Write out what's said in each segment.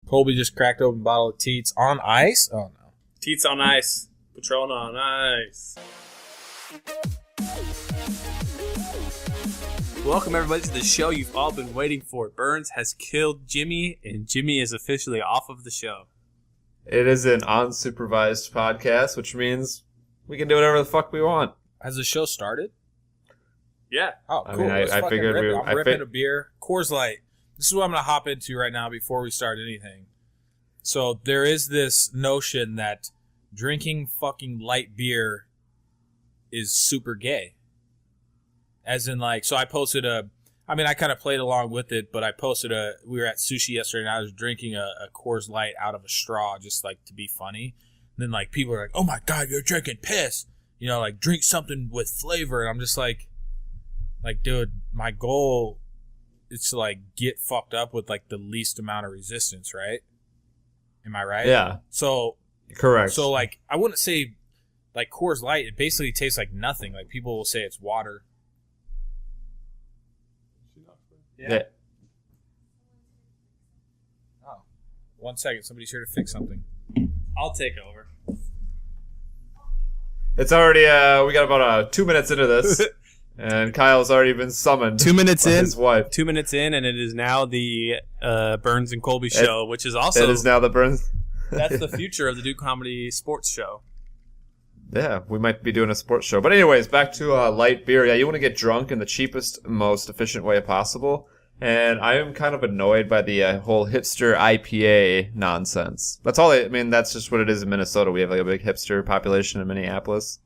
Colby just cracked open a bottle of Teats on ice. Oh, no. Teats on ice. Patron on ice. Welcome, everybody, to the show you've all been waiting for. Burns has killed Jimmy, and Jimmy is officially off of the show. It is an unsupervised podcast, which means we can do whatever the fuck we want. Has the show started? Yeah. Oh, cool. I mean, I figured I'm ripping a beer. Coors Light. This is what I'm going to hop into right now before we start anything. So there is this notion that drinking fucking light beer is super gay. As in, like, so I posted I kind of played along with it, but I posted we were at sushi yesterday and I was drinking a Coors Light out of a straw just, like, to be funny. And then, like, people are like, oh my God, you're drinking piss. You know, like, drink something with flavor. And I'm just like, dude, my goal is to, like, get fucked up with, like, the least amount of resistance, right? Am I right? Yeah. So, correct. So, like, I wouldn't say, like, Coors Light, it basically tastes like nothing. Like, people will say it's water. Yeah. Oh. 1 second. Somebody's here to fix something. I'll take over. It's already, we got about 2 minutes into this, and Kyle's already been summoned. 2 minutes by in. his wife. 2 minutes in, and it is now the Burns and Colby show, which is also... It is now the Burns... That's the future of the DudeComedy sports show. Yeah, we might be doing a sports show. But anyways, back to light beer. Yeah, you want to get drunk in the cheapest, most efficient way possible. And I am kind of annoyed by the whole hipster IPA nonsense. That's all. That's just what it is in Minnesota. We have like a big hipster population in Minneapolis.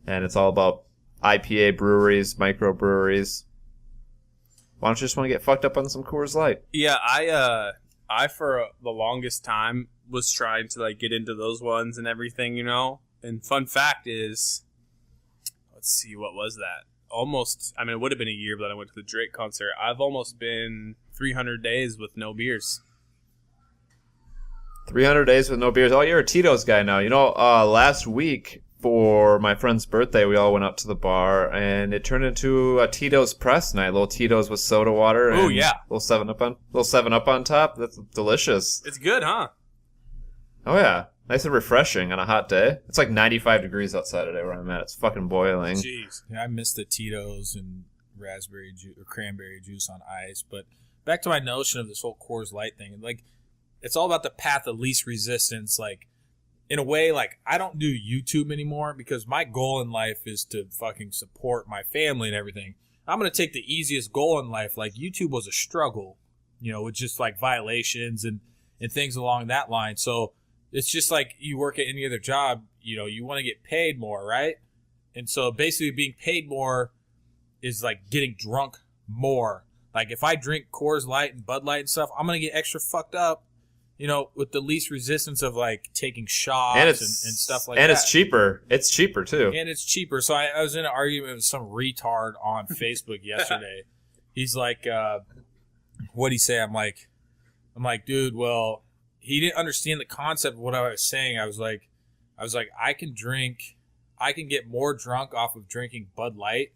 And it's all about IPA breweries, microbreweries. Why don't you just want to get fucked up on some Coors Light? Yeah, I for the longest time was trying to like get into those ones and everything, you know? And fun fact is, let's see, what was that? It would have been a year, but I went to the Drake concert. I've almost been 300 days with no beers. 300 days with no beers. Oh, you're a Tito's guy now. You know, last week for my friend's birthday, we all went up to the bar, and it turned into a Tito's press night. Little Tito's with soda water. Oh, yeah. Little 7-Up on top. That's delicious. It's good, huh? Oh, yeah. Nice and refreshing on a hot day. It's like 95 degrees outside today where I'm at. It's fucking boiling. Jeez. Yeah, I miss the Tito's and raspberry juice or cranberry juice on ice. But back to my notion of this whole Coors Light thing. Like, it's all about the path of least resistance. Like, in a way, like, I don't do YouTube anymore because my goal in life is to fucking support my family and everything. I'm going to take the easiest goal in life. Like, YouTube was a struggle, you know, with just, like, violations and things along that line. So, it's just like you work at any other job, you know, you want to get paid more, right? And so basically being paid more is like getting drunk more. Like if I drink Coors Light and Bud Light and stuff, I'm going to get extra fucked up, you know, with the least resistance of like taking shots and stuff like that. And it's cheaper. It's cheaper too. And it's cheaper. So I was in an argument with some retard on Facebook yesterday. He's like, what'd he say? I'm like, dude, well... He didn't understand the concept of what I was saying. I was like, I can get more drunk off of drinking Bud Light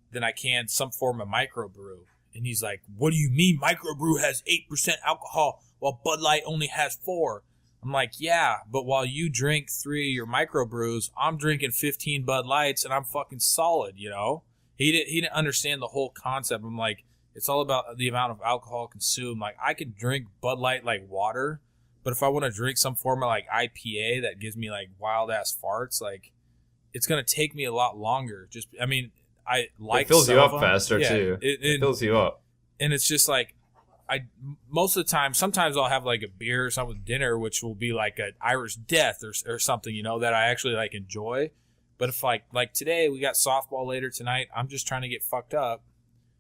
than I can some form of microbrew. And he's like, what do you mean microbrew has 8% alcohol while Bud Light only has 4%? I'm like, yeah, but while you drink 3 of your microbrews, I'm drinking 15 Bud Lights and I'm fucking solid, you know? He didn't understand the whole concept. I'm like, it's all about the amount of alcohol consumed. Like, I can drink Bud Light like water. But if I want to drink some form of, like, IPA that gives me, like, wild-ass farts, like, it's going to take me a lot longer. I like it fills you up them. faster, too. It fills you up. And it's just, like, most of the time, sometimes I'll have, like, a beer or something with dinner, which will be, like, an Irish Death or something, you know, that I actually, like, enjoy. But if, like today, we got softball later tonight, I'm just trying to get fucked up,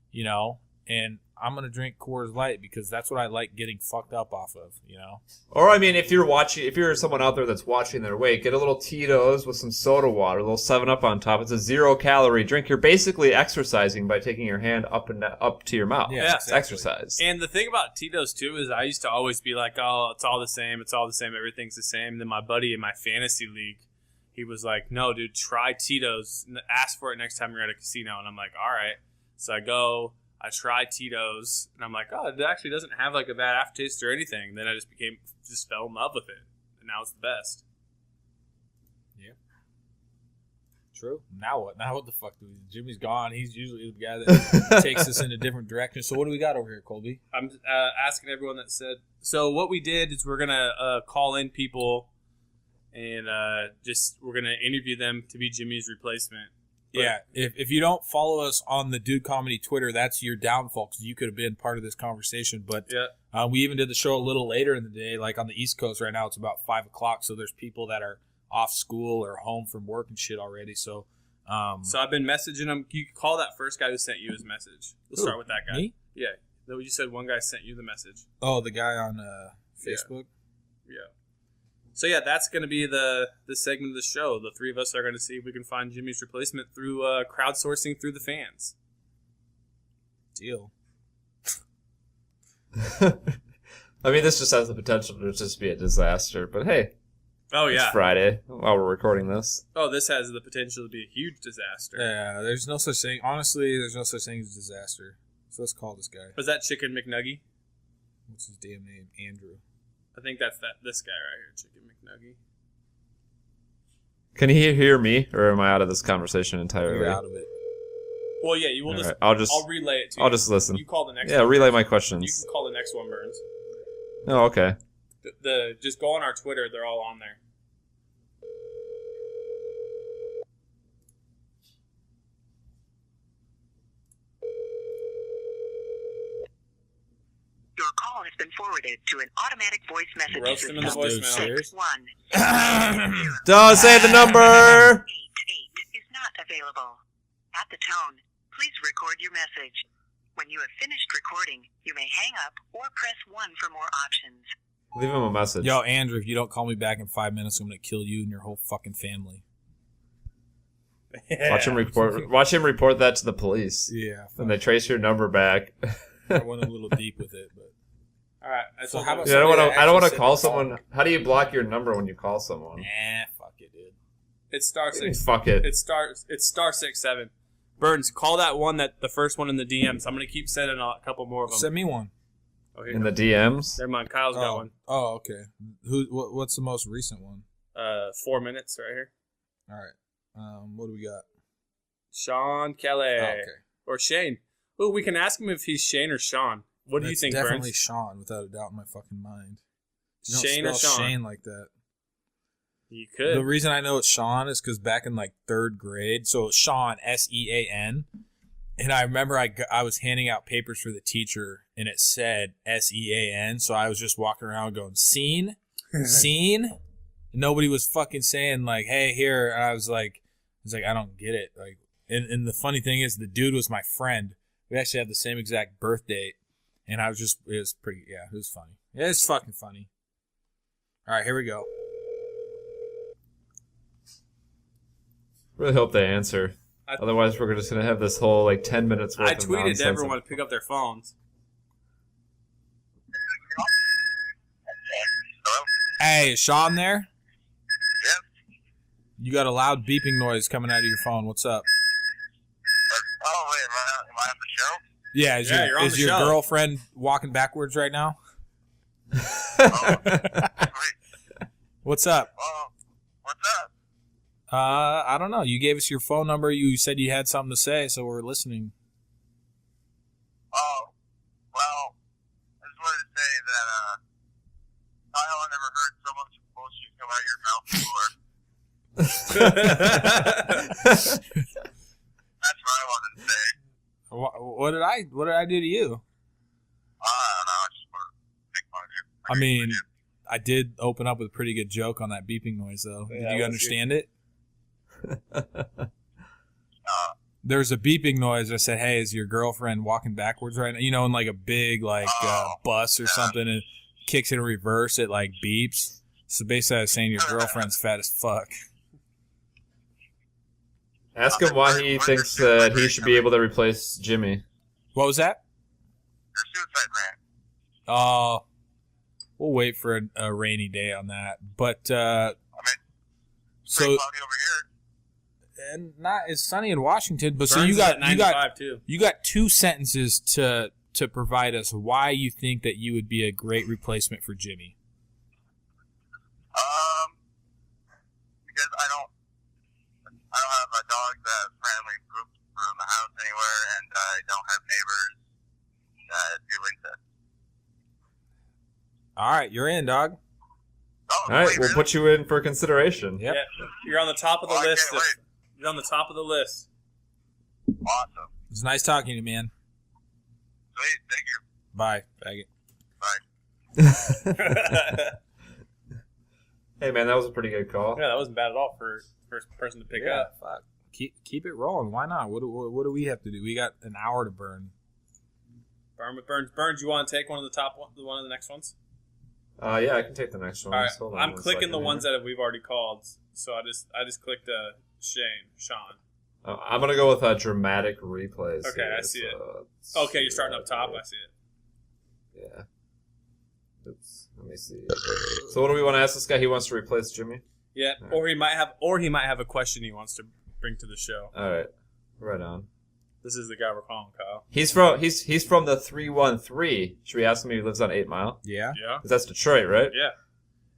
you know, and I'm going to drink Coors Light because that's what I like getting fucked up off of, you know? Or, I mean, if you're someone out there that's watching their weight, get a little Tito's with some soda water, a little 7-Up on top. It's a 0-calorie drink. You're basically exercising by taking your hand up to your mouth. Yeah, It's exercise. And the thing about Tito's, too, is I used to always be like, oh, it's all the same, everything's the same. And then my buddy in my fantasy league, he was like, no, dude, try Tito's. Ask for it next time you're at a casino. And I'm like, all right. So I go... I tried Tito's, and I'm like, oh, it actually doesn't have like a bad aftertaste or anything. Then I just fell in love with it, and now it's the best. Yeah. True. Now what? Now what the fuck do we do? Jimmy's gone. He's usually the guy that takes us in a different direction. So what do we got over here, Colby? I'm asking everyone that said. So what we did is we're gonna call in people, and we're gonna interview them to be Jimmy's replacement. But, yeah. If you don't follow us on the DudeComedy Twitter, that's your downfall because you could have been part of this conversation. But we even did the show a little later in the day, like on the East Coast right now. It's about 5 o'clock, so there's people that are off school or home from work and shit already. So I've been messaging them. You can call that first guy who sent you his message. We'll start with that guy. Me? Yeah. You said one guy sent you the message. Oh, the guy on Facebook? Yeah. So, yeah, that's going to be the segment of the show. The three of us are going to see if we can find Jimmy's replacement through crowdsourcing through the fans. Deal. I mean, this just has the potential to just be a disaster, but hey. Oh, yeah. It's Friday while we're recording this. Oh, this has the potential to be a huge disaster. Yeah, there's no such thing. Honestly, there's no such thing as disaster. So let's call this guy. Was that Chicken McNuggy? What's his damn name? Andrew. I think that's this guy right here, Chicken McNuggy. Can he hear me, or am I out of this conversation entirely? You're out of it. Well, yeah, you will just. Right, I'll relay it to you. I'll just listen. You call the next. Yeah, one. relay my You questions. can call the next one, Burns. Oh, okay. Just go on our Twitter; they're all on there. Your call has been forwarded to an automatic voice message Roast him in the system. voicemail. 61 Don't say the number! 88 is not available. At the tone, please record your message. When you have finished recording, you may hang up or press 1 for more options. Leave him a message. Yo, Andrew, if you don't call me back in 5 minutes, I'm going to kill you and your whole fucking family. Watch him report that to the police. Yeah. And they trace your number back. I went a little deep with it, but... All right. So how about Yeah, I don't want to actually call said someone. How do you block your number when you call someone? Nah, fuck it, dude. It's star six. Fuck it. It's star 6-7. Burns, call that one the first one in the DMs. I'm gonna keep sending a couple more of them. Send me one. Oh, here In you the go. DMs? Never mind. Kyle's got one. Oh, okay. What's the most recent one? 4 minutes right here. All right. What do we got? Sean Kelly. Oh, okay. Or Shane. Oh, we can ask him if he's Shane or Sean. What do you It's think, definitely Burns? Sean, without a doubt in my fucking mind. You don't Shane or spell Sean? Shane like that. You could. The reason I know it's Sean is because back in like 3rd grade, so it's Sean, S-E-A-N, and I remember I was handing out papers for the teacher, and it said S-E-A-N, so I was just walking around going, "Seen? Seen?" And nobody was fucking saying like, "Hey, here," and I was like, I don't get it. Like, and the funny thing is, the dude was my friend. We actually have the same exact birth date, and it was pretty, yeah, it was funny. It's fucking funny. All right, here we go. Really hope they answer. Otherwise, we're just going to have this whole, 10 minutes worth I of tweeted nonsense. to everyone to pick up their phones. Hey, is Sean there? Yep. You got a loud beeping noise coming out of your phone. What's up? Oh, wait, am I on the show? Yeah, you're on is the your show. girlfriend walking backwards right now? Wait, What's up? what's up? I don't know. You gave us your phone number. You said you had something to say, so we're listening. Oh, well, I just wanted to say that, Kyle, I never heard so much bullshit come out of your mouth before. That's what I wanted to say. What did I do to you? I don't know, I just want to make fun of you. I mean, I did open up with a pretty good joke on that beeping noise, though. Yeah, Did you let's understand it? There's a beeping noise. I said, "Hey, is your girlfriend walking backwards right now?" You know, in like a big bus or something, and kicks in reverse. It like beeps. So basically, I was saying your girlfriend's fat as fuck. Ask him why he thinks that he should be able to replace Jimmy. What was that? Your suicide rant. Oh, we'll wait for a rainy day on that. But I mean, so pretty cloudy over here. and not as sunny in Washington, but so Burns you is at got 95 too. you got 2 sentences to provide us why you think that you would be a great replacement for Jimmy. Because I don't have a dog that randomly poops from the house anywhere, and I don't have neighbors that do incest. All right, you're in, dog. Oh, All right, wait, we'll really? put you in for consideration. Yep. Yeah, you're on the top of the Oh, I list. can't wait. You're on the top of the list. Awesome. It's nice talking to you, man. Sweet, thank you. Bye, faggot. Bye. Hey, man, that was a pretty good call. Yeah, that wasn't bad at all for first person to pick up. Fuck. Keep it rolling. Why not? What do we have to do? We got an hour to burn. Burn with Burns. Burns, you want to take one of the top one of the next ones? Yeah, I can take the next one. All right, Just hold on I'm one clicking second the here. ones that we've already called. So I just clicked Sean. I'm gonna go with dramatic replays. Okay, here. I see it. Let's Okay, you're see starting that up top. here. I see it. Yeah. Oops. Let me see. So, what do we want to ask this guy? He wants to replace Jimmy. Yeah, All or he might have a question he wants to bring to the show. All right, right on. This is the guy we're calling, Kyle. He's from the 313. Should we ask him if he lives on 8 Mile? Yeah. Yeah. 'Cause that's Detroit, right? Yeah.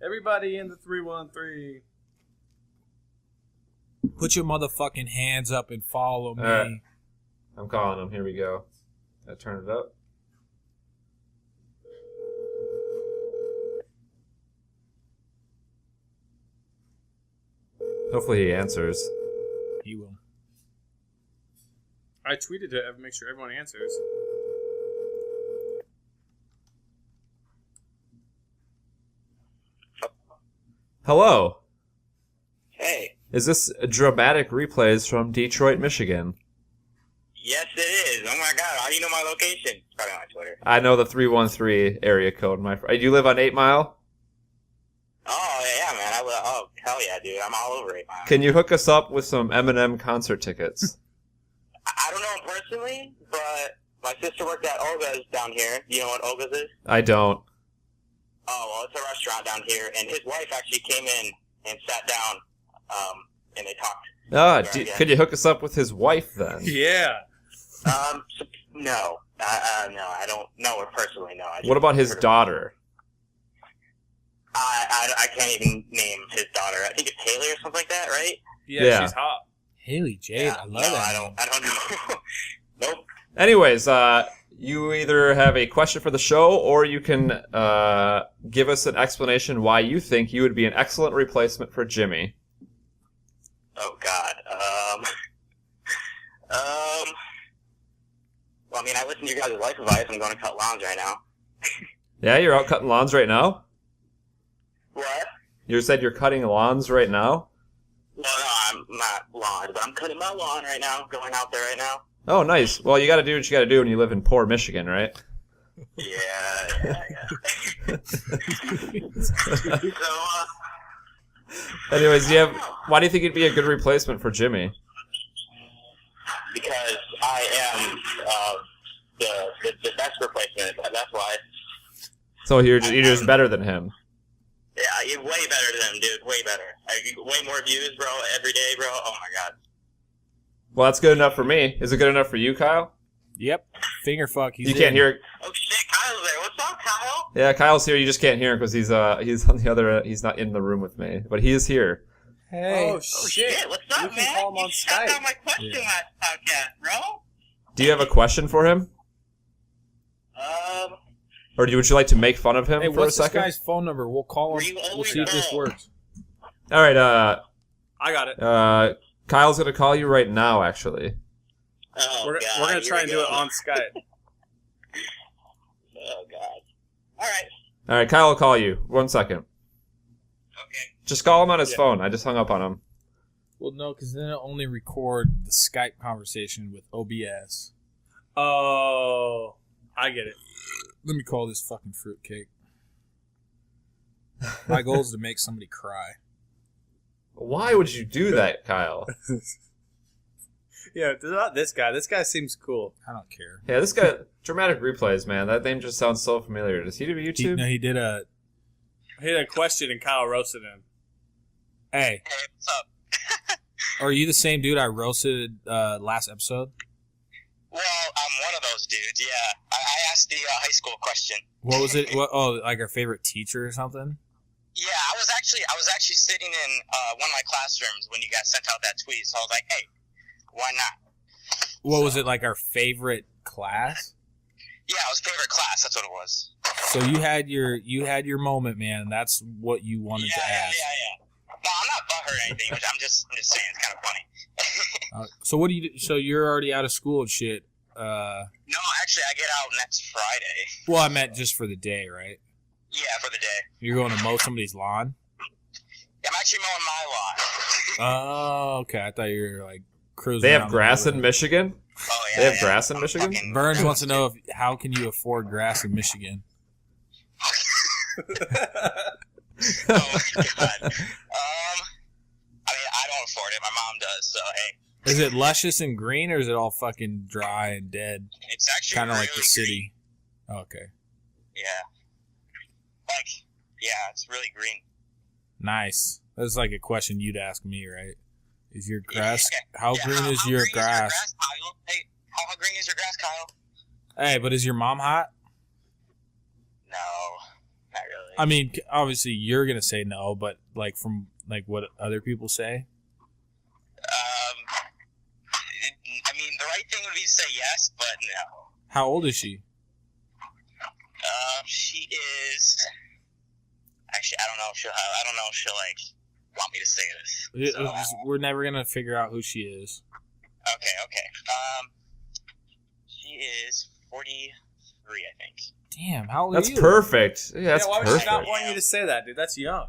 Everybody in the 313. Put your motherfucking hands up and follow me. All right. I'm calling him. Here we go. I turn it up. Hopefully he answers. He will. I tweeted to make sure everyone answers. Hello. Hey. Is this dramatic replays from Detroit, Michigan? Yes, it is. Oh my God, how do you know my location? It's probably on my Twitter. I know the 313 area code. My you live on 8 Mile? Oh yeah, man. Oh hell yeah, dude. I'm all over it. Can you hook us up with some Eminem concert tickets? I don't know him personally, but my sister worked at Olga's down here. Do you know what Olga's is? I don't. Oh well, it's a restaurant down here, and his wife actually came in and sat down, and they talked. Could you hook us up with his wife then? Yeah. No, I don't know her personally. No. What about his daughter? I can't even name his daughter. I think it's Haley or something like that, right? Yeah, she's hot. Haley Jade, Yeah, I love no, that. I don't know. Nope. Anyways, you either have a question for the show, or you can give us an explanation why you think you would be an excellent replacement for Jimmy. Oh God. Well, I mean, I listen to your guys' life advice. I'm going to cut lawns right now. Yeah, you're out cutting lawns right now? What? You said you're cutting lawns right now? Well, no, I'm not lawns, but I'm cutting my lawn right now. Going out there right now. Oh, nice. Well, you gotta do what you gotta do when you live in poor Michigan, right? Yeah. So, Anyways, why do you think it'd be a good replacement for Jimmy? because I am the best replacement. That's why. So you're just better than him. Yeah, you're way better than him, dude. Way better. Way more views, bro, every day, bro. Oh my God. Well, that's good enough for me. Is it good enough for you, Kyle? Yep. Finger fuck. He's You can't in. hear. Oh shit, Kyle's there. What's up, Kyle? Yeah, Kyle's here. You just can't hear him because he's on the other. He's not in the room with me, but he is here. Hey. Oh, Oh shit. shit, what's up, We can man? call him on You shut Skype. down my question last podcast, bro. Do you have a question for him, or would you like to make fun of him Hey, for a what's this second? guy's phone number? We'll call Were him. you We'll always see if this know? works. All right. I got it. Kyle's gonna call you right now. Actually. Oh, We're God, gonna here try we and do go. it on Skype. Oh God. All right. All right. Kyle will call you. 1 second. Okay. Just call him on his Yeah. phone. I just hung up on him. Well, no, because then it'll only record the Skype conversation with OBS. Oh, I get it. Let me call this fucking fruitcake. My goal is to make somebody cry. Why would you do that, Kyle? Yeah, not this guy. This guy seems cool. I don't care. Yeah, this guy, dramatic replays, man. That name just sounds so familiar. Does he do YouTube? He did a. He had a question and Kyle roasted him. Hey, Hey, what's up? Are you the same dude I roasted last episode? Well, I'm one of those dudes. Yeah, I asked the high school question. What was it? Like our favorite teacher or something? Yeah, I was actually sitting in one of my classrooms when you guys sent out that tweet. So I was like, hey, why not? What was it, like our favorite class? Yeah, it was favorite class. That's what it was. So you had your moment, man. And that's what you wanted to ask. Yeah. No, I'm not butthurt or anything. But I'm just saying it's kind of funny. So what do you do? So you're already out of school and shit. No, actually, I get out next Friday. Well, I meant just for the day, right? Yeah, for the day. You're going to mow somebody's lawn? I'm actually mowing my lawn. Oh, okay. I thought you were like cruising. They have around grass the in Michigan? Oh, yeah. They have grass in Michigan? Fucking- Burns wants to know how can you afford grass in Michigan? Oh, my God. I mean, I don't afford it. My mom does, so hey. Is it luscious and green, or is it all fucking dry and dead? It's actually Kind of really like the city. Okay. green. Yeah. Yeah, it's really green. Nice. That's like a question you'd ask me, right? Is your grass... Yeah. How Yeah, green is your green grass? Kyle? Hey, how green is your grass, Kyle? Hey, but is your mom hot? No, not really. I mean, obviously you're going to say no, but like from like what other people say? I mean, the right thing would be to say yes, but no. How old is she? She is. Actually, I don't know if she'll like want me to say this. So, We're never going to figure out who she is. Okay. She is 43, I think. Damn, how old That's are you? perfect. Yeah, that's why would perfect. she not want you to say that, dude? That's young.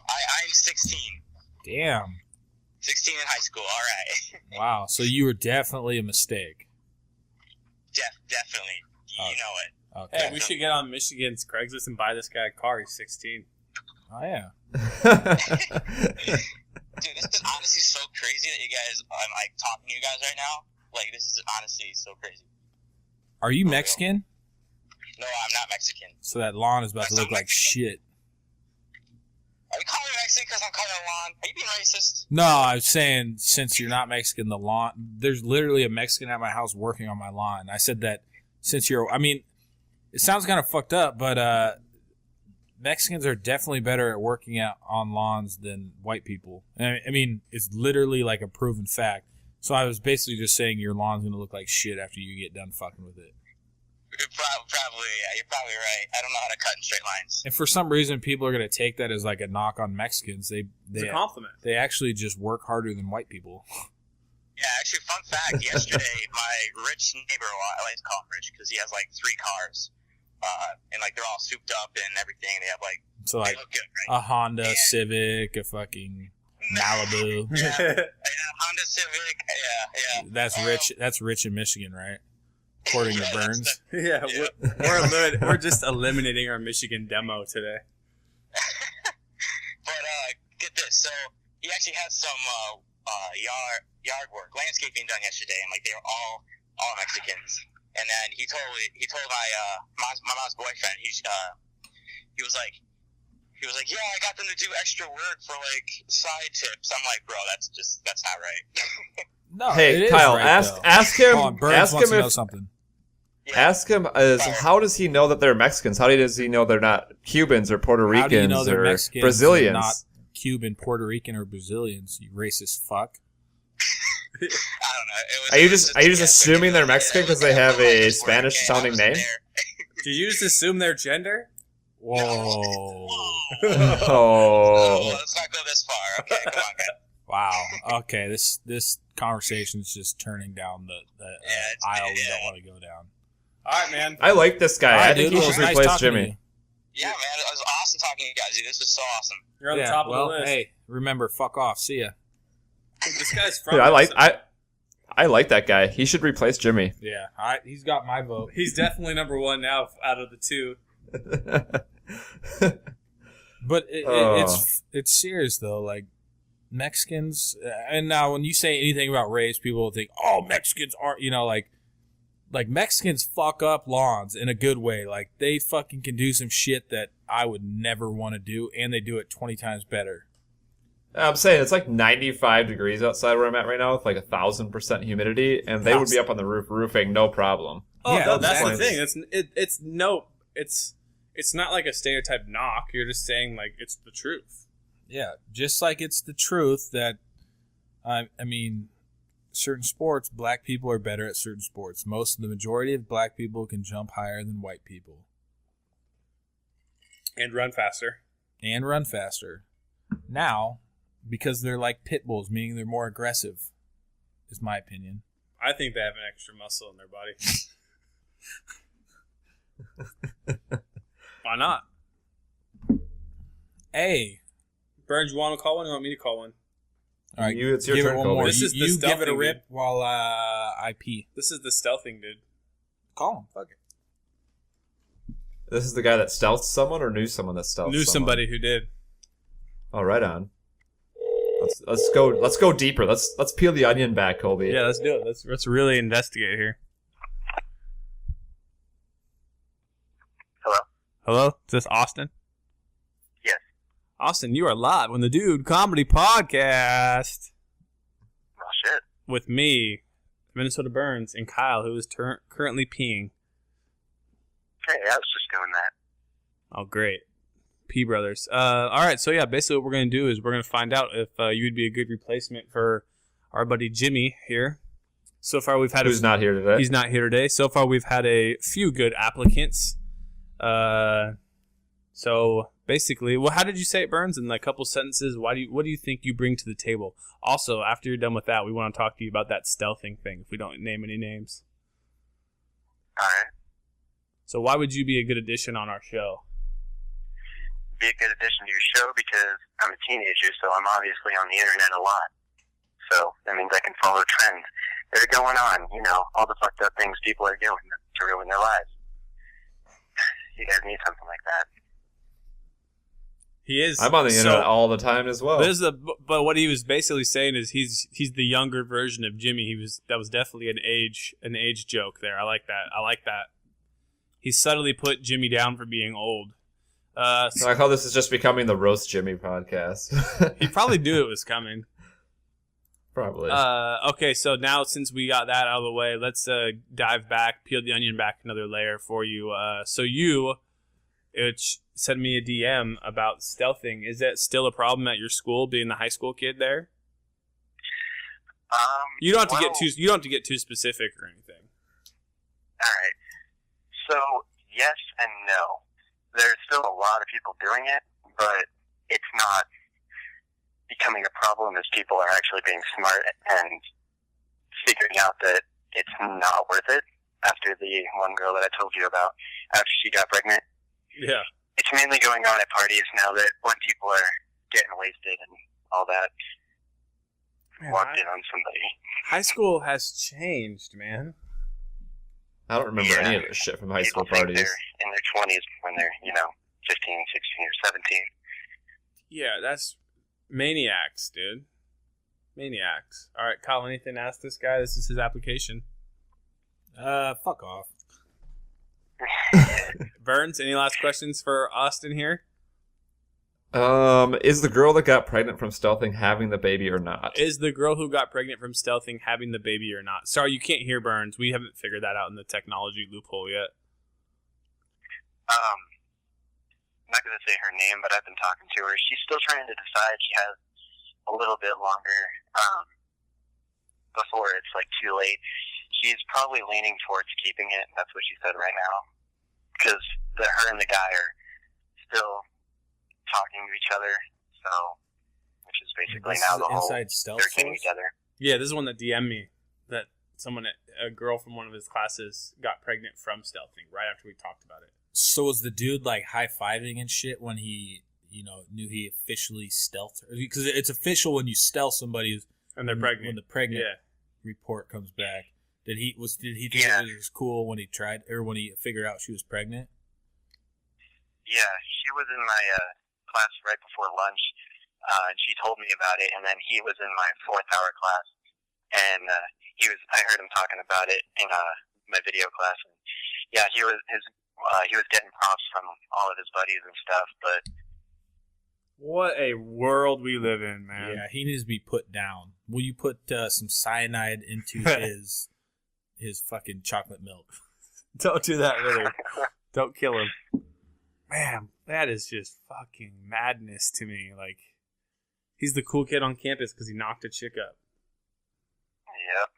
I'm 16. Damn. 16 in high school. All right. Wow, so you were definitely a mistake. Definitely. You know it. Okay. Hey, we should get on Michigan's Craigslist and buy this guy a car. He's 16. Oh, yeah. Dude, this is honestly so crazy that you guys, I'm like talking to you guys right now. Like, this is honestly so crazy. Are you Mexican? No, I'm not Mexican. So that lawn is about to look like shit. Are you calling me Mexican because I'm calling it lawn? Are you being racist? No, I was saying since you're not Mexican, the lawn... There's literally a Mexican at my house working on my lawn. I said that since you're... I mean, it sounds kind of fucked up, but Mexicans are definitely better at working out on lawns than white people. I mean, it's literally like a proven fact. So I was basically just saying your lawn's going to look like shit after you get done fucking with it. Probably, yeah, you're probably right. I don't know how to cut in straight lines. And for some reason, people are going to take that as like a knock on Mexicans. It's a compliment. They actually just work harder than white people. Yeah, actually, fun fact, yesterday, my rich neighbor, well, I like to call him rich because he has like 3 cars. And like they're all souped up and everything. They have like, So they like look good, right? a Honda Civic, a fucking Malibu. Yeah, Honda Civic, yeah. That's rich. That's rich in Michigan, right? According to Burns. Yeah, we're just eliminating our Michigan demo today. But get this, so he actually had some yard work, landscaping done yesterday, and like they were all Mexicans. And then he told my mom's boyfriend, he was like, yeah, I got them to do extra work for like side tips. I'm like, bro, that's not right. No, it Hey, is Kyle, right, ask though. ask him. Hold on, Burns Ask wants him to know if. something. Yeah. Ask him how does he know that they're Mexicans? How does he know they're not Cubans or Puerto Ricans How do you know they're or Mexicans Brazilians? and not Cuban, Puerto Rican, or Brazilians? You racist fuck. I don't know. Are you just assuming they're Mexican because they have a Spanish sounding name? Did you just assume their gender? Whoa. Oh. Let's not go this far. Okay, come on, guys. Wow. Okay, this conversation's just turning down the it's- aisle we yeah. don't want to go down. All right, man. I like this guy. All right, I think dude, he well, should it was nice replace talking to Jimmy. you. Yeah, man, it was awesome talking to you guys, dude. This was so awesome. You're on the Yeah, top well, of the list. hey, remember, fuck off. See ya. This guy's from. Dude, Minnesota. I like that guy. He should replace Jimmy. Yeah, he's got my vote. He's definitely number 1 now out of the 2. But Oh. it's serious though. Like Mexicans, and now when you say anything about race, people will think, "Oh, Mexicans aren't," like Mexicans fuck up lawns in a good way. Like they fucking can do some shit that I would never want to do, and they do it 20 times better. I'm saying it's like 95 degrees outside where I'm at right now with like 1,000% humidity, and they would be up on the roof roofing, no problem. Oh, Yeah, no, that's the exactly. thing. It's not like a stereotype knock. You're just saying like it's the truth. Yeah, just like it's the truth that, I mean, certain sports, black people are better at certain sports. The majority of black people can jump higher than white people. And run faster. Now, because they're like pit bulls, meaning they're more aggressive, is my opinion. I think they have an extra muscle in their body. Why not? Hey. Burns, you want to call one or you want me to call one? All right, it's your give turn, it one Colby. more. This is the you give it a stealthing, rip dude. while I pee. This is the stealthing, dude. Call him. Fuck it. This is the guy that stealthed someone or knew someone that stealthed Knew someone? somebody who did. Oh, right on. Let's go deeper. Let's peel the onion back, Colby. Yeah, let's do it. Let's really investigate here. Hello? Hello? Is this Austin? Yes. Austin, you are live on the Dude Comedy Podcast Oh, shit. with me, Minnesota Burns, and Kyle, who is currently peeing. Hey, I was just doing that. Oh, great. P Brothers. All right, so yeah, basically what we're going to do is we're going to find out if you would be a good replacement for our buddy Jimmy here. So far we've had... Who's not here today? He's not here today. So far we've had a few good applicants. So basically, well, how did you say it, Burns? In like a couple sentences, what do you think you bring to the table? Also, after you're done with that, we want to talk to you about that stealthing thing, if we don't name any names. All right. So why would you be a good addition on our show? Be a good addition to your show because I'm a teenager, so I'm obviously on the internet a lot. So that means I can follow trends that are going on, all the fucked up things people are doing to ruin their lives. You guys need something like that. He is. I'm on the internet all the time as well. But what he was basically saying is he's the younger version of Jimmy. That was definitely an age joke there. I like that. He subtly put Jimmy down for being old. So I call this is just becoming the Roast Jimmy podcast. He probably knew it was coming. Probably. Okay, so now since we got that out of the way, let's dive back, peel the onion back another layer for you. So you sent me a DM about stealthing. Is that still a problem at your school, being the high school kid there? You don't have to get too specific or anything. All right. So, yes and no. There's still a lot of people doing it, but it's not becoming a problem as people are actually being smart and figuring out that it's not worth it after the one girl that I told you about, after she got pregnant. Yeah. It's mainly going on at parties now that when people are getting wasted and all that. Walked in on somebody. High school has changed, man. I don't remember any of this shit from high school People think parties. they're in their 20s when they're, 15, 16, or 17. Yeah, that's maniacs, dude. Maniacs. All right, Kyle, anything to ask this guy? This is his application. Fuck off. Burns, any last questions for Austin here? Is the girl that got pregnant from stealthing having the baby or not? Is the girl who got pregnant from stealthing having the baby or not? Sorry, you can't hear Burns. We haven't figured that out in the technology loophole yet. I'm not going to say her name, but I've been talking to her. She's still trying to decide. She has a little bit longer before it's too late. She's probably leaning towards keeping it. That's what she said right now. Because her and the guy are still talking to each other, so which is basically This now is the whole inside stealth they're getting source? together. Yeah, this is one that DM'd me that a girl from one of his classes got pregnant from stealthing right after we talked about it. So was the dude high-fiving and shit when he, knew he officially stealthed her? Because it's official when you stealth somebody And they're pregnant. when the pregnant Yeah. report comes back. Did he think Yeah. it was cool when he figured out she was pregnant? Yeah, she was in my class right before lunch, and she told me about it, and then he was in my 4th hour class, and I heard him talking about it in my video class, and yeah, he was getting props from all of his buddies and stuff, but What a world we live in, man. Yeah, he needs to be put down. Will you put some cyanide into his fucking chocolate milk? Don't do that, really. Don't kill him. Man, that is just fucking madness to me. Like, he's the cool kid on campus because he knocked a chick up. Yep.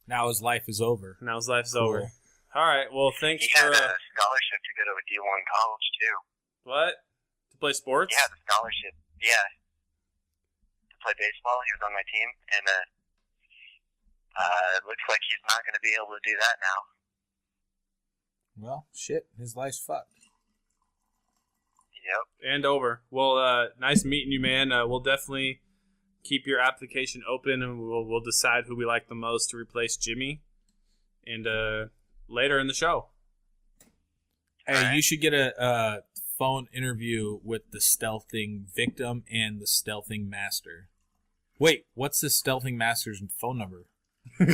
Now his life is over. Now his life's Cool. over. All right, well, thanks He for... had a scholarship to go to a D1 college, too. What? To play sports? He had a scholarship, yeah, to play baseball. He was on my team, and it looks like he's not going to be able to do that now. Well, shit, his life's fucked. Yep. And over. Well, nice meeting you, man. We'll definitely keep your application open, and we'll decide who we like the most to replace Jimmy. And later in the show. Hey, you should get a phone interview with the stealthing victim and the stealthing master. Wait, what's the stealthing master's phone number? Do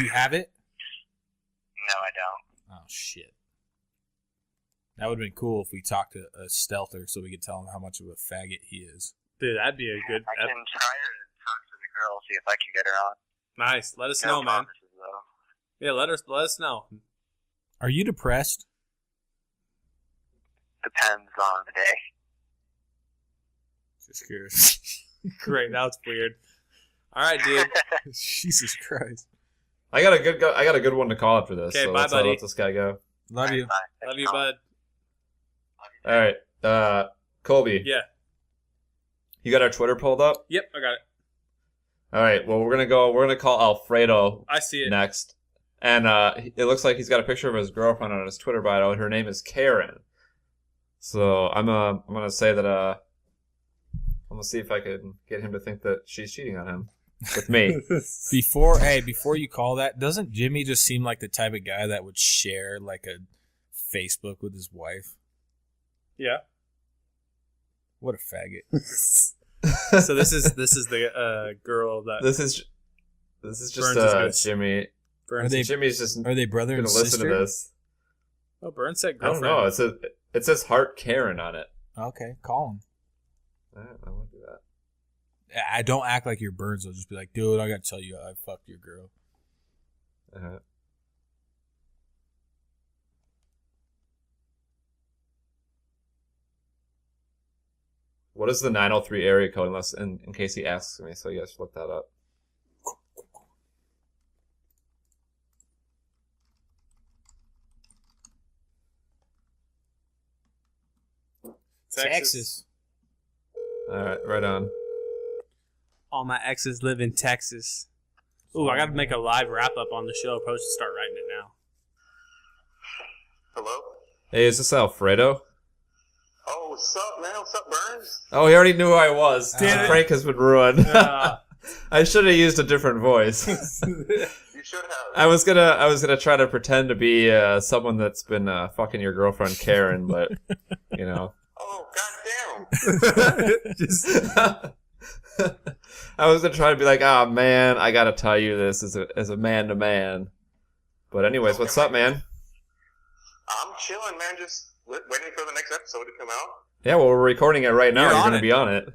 you have it? No, I don't. Oh, shit. That would have been cool if we talked to a stealther so we could tell him how much of a faggot he is. Dude, that'd be a good... I can try to talk to the girl, see if I can get her on. Nice. Let us No know, man. promises, though. Yeah, let us know. Are you depressed? Depends on the day. Just curious. Great, that was weird. All right, dude. Jesus Christ. I got a good one to call after this. Okay, so bye, let's buddy. let this guy go. Love you. Bye. Love you, bud. All right, Colby. Yeah. You got our Twitter pulled up? Yep, I got it. All right. Well, we're gonna call Alfredo I see it. next, and it looks like he's got a picture of his girlfriend on his Twitter bio. Her name is Karen. So I'm gonna say that I'm gonna see if I can get him to think that she's cheating on him with me. Before you call that, doesn't Jimmy just seem like the type of guy that would share like a Facebook with his wife? Yeah. What a faggot. So this is the girl that This is just Burns is Jimmy. Burns. Jimmy's just Are they brother gonna and listen sister? to this. Oh, Burns said I don't girlfriend. know. It says Heart Karen on it. Okay, call him. I won't do that. I don't act like you're Burns. I'll just be like, dude, I gotta tell you, I fucked your girl. What is the 903 area code? Unless in case he asks me, so you guys should look that up. Texas. All right, right on. All my exes live in Texas. Ooh, I got to make a live wrap up on the show. Probably should start writing it now. Hello? Hey, is this Alfredo? Oh, what's up, man? What's up, Burns? Oh, he already knew who I was. Damn The it. prank has been ruined. Ah. I should have used a different voice. You should have. I was gonna try to pretend to be someone that's been fucking your girlfriend Karen, but you know. Oh, goddamn. I was gonna try to be like, oh man, I gotta tell you this as a man to man. But anyways, what's up, man? I'm chilling, man. Just waiting for the next episode to come out. Yeah, well, we're recording it right now. You're You're on gonna it. be on it.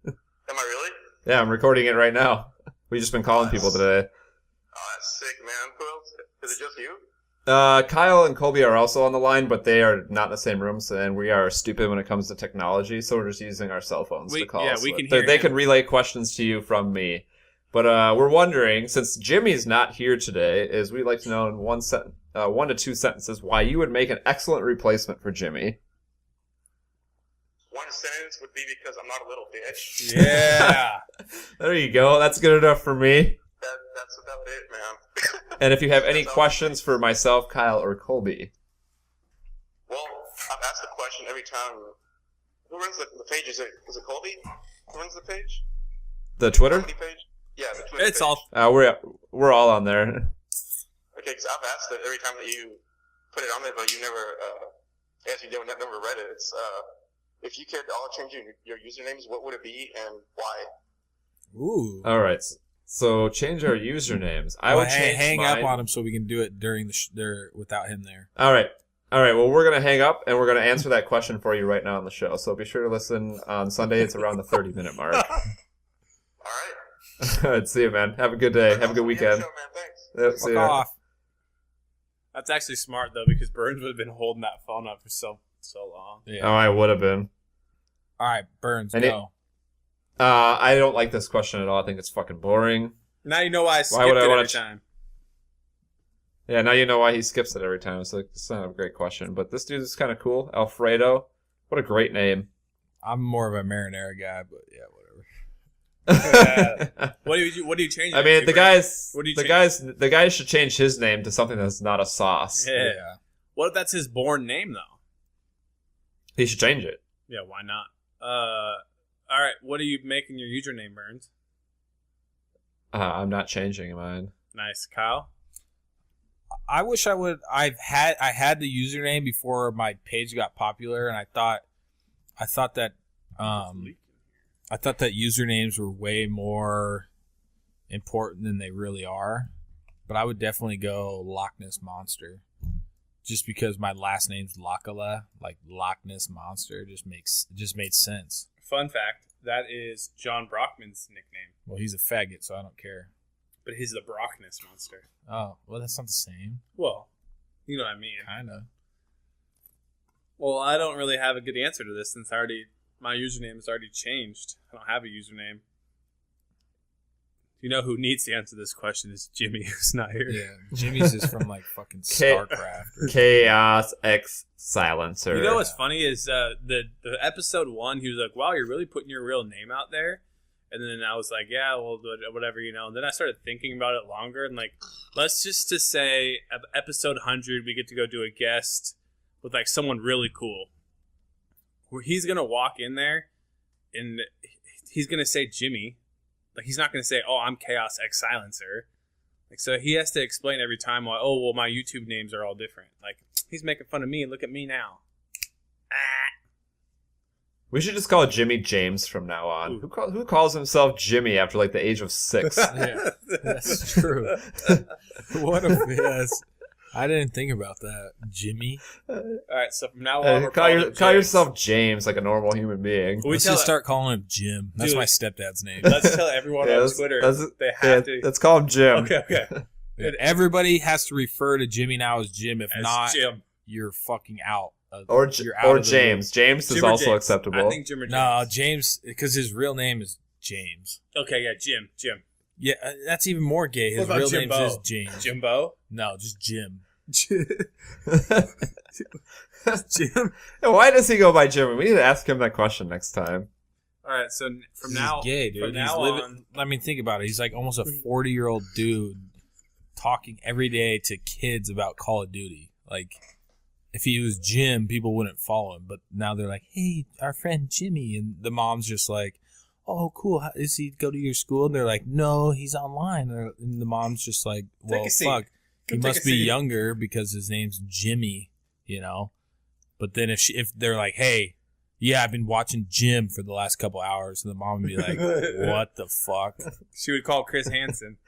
Am I really? Yeah, I'm recording it right now. We've just been calling people today. Oh, that's sick, man. Who else? Is it just you? Kyle and Colby are also on the line, but they are not in the same rooms, and we are stupid when it comes to technology, so we're just using our cell phones to call. Yeah, us we with. can hear They him. can relay questions to you from me. But we're wondering, since Jimmy's not here today, is we'd like to know in 1 to 2 sentences why you would make an excellent replacement for Jimmy. One sentence would be because I'm not a little bitch. Yeah. There you go. That's good enough for me. That's about it, man. And if you have any That's all. questions for myself, Kyle, or Colby, Well, I've asked the question every time. Who runs the page? Is it Colby? Who runs the page? the Twitter, Comedy page? Yeah, the Twitter It's page. all. we're all on there. Okay, because I've asked it every time that you put it on there, but you never, never read it. It's, if you could all change your usernames, what would it be and why? Ooh. All right. So change our usernames. I would change hang mine. up on him so we can do it during the without him there. All right. All right, well, we're going to hang up, and we're going to answer that question for you right now on the show. So be sure to listen on Sunday. It's around the 30-minute mark. All right. All right, see you, man. Have a good day. Have a good weekend. Show, man. Thanks. Yep, see Fuck you. off. That's actually smart though, because Burns would have been holding that phone up for so long. Oh, Yeah. I would have been. All right, Burns, And go. I don't like this question at all. I think it's fucking boring. Now you know why I skipped would I it wanna every time. Yeah, now you know why he skips it every time. It's like, it's not a great question. But this dude is kind of cool. Alfredo. What a great name. I'm more of a marinara guy, but yeah, whatever. What do you change? I it mean, to, the Burns? guys, the guys should change his name to something that's not a sauce. Yeah. What if that's his born name though? He should change it. Yeah, why not? All right, what are you making your username, Burns? I'm not changing mine. Nice, Kyle. I wish I would. I had the username before my page got popular, and I thought that usernames were way more important than they really are. But I would definitely go Loch Ness Monster, just because my last name's Lochala, like Loch Ness Monster, just made sense. Fun fact: that is John Brockman's nickname, Well, he's a faggot, so I don't care. but he's the Brockness Monster. Oh, well, that's not the same. Well, you know what I mean. Kind of. Well, I don't really have a good answer to this since my username is already changed. I don't have a username. You know who needs to answer this question is Jimmy, who's not here. Yeah, Jimmy's is from like fucking StarCraft. Chaos X Silencer. You know what's funny is the episode 1, he was like, wow, you're really putting your real name out there. And then I was like, yeah, well, whatever, you know. And then I started thinking about it longer. And like, let's just to say episode 100, we get to go do a guest with like someone really cool. Where he's going to walk in there and he's going to say Jimmy. Like, he's not going to say, oh, I'm Chaos X Silencer. Like, so he has to explain every time why, oh, well, my YouTube names are all different. Like, he's making fun of me. Look at me now. We should just call it Jimmy James from now on. Who calls himself Jimmy after like the age of 6? Yeah, that's true. What a yes. I didn't think about that. Jimmy. All right, so from now on, we're Call calling him call James. yourself James like a normal human being. We Let's tell just start calling him Jim. That's Dude. my stepdad's name. Let's tell everyone on Twitter they have to. Let's call him Jim. Okay. Yeah, everybody has to refer to Jimmy now as Jim. If As not, Jim. you're fucking out. Or You're out or of the James. James is Jim or also James? acceptable. I think Jim or James. No, James, because his real name is James. Okay, yeah, Jim. Yeah, that's even more gay. His What about real name Jimbo? is James. Jimbo? No, just Jim. Jim. Why does he go by Jimmy? We need to ask him that question next time. All right, so from He's now gay, dude. From He's now living. on, I mean, think about it. He's like almost a 40-year-old dude talking every day to kids about Call of Duty. Like, if he was Jim, people wouldn't follow him. But now they're like, hey, our friend Jimmy. And the mom's just like, oh, cool. Does he go to your school? And they're like, no, he's online. And the mom's just like, well, Take a seat. fuck. He Come take must a be seat. younger because his name's Jimmy, you know? But then if they're like, hey, yeah, I've been watching Jim for the last couple hours, and the mom would be like, what the fuck? she would call Chris Hansen.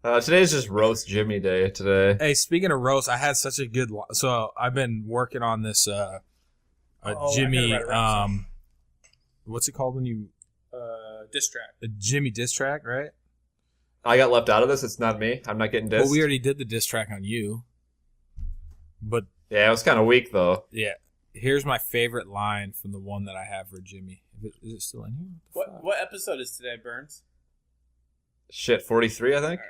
Today's just roast Jimmy day today. Hey, speaking of roast, I had such a good so I've been working on this I gotta Jimmy write a rap song. what's it called when you Diss track. a Jimmy diss track, right? I got left out of this. It's not me. I'm not getting dissed. Well, we already did the diss track on you. But Yeah, it was kind of weak though. yeah, here's my favorite line from the one that I have for Jimmy. Is it still in here? What episode is today, Burns? Shit, 43, I think.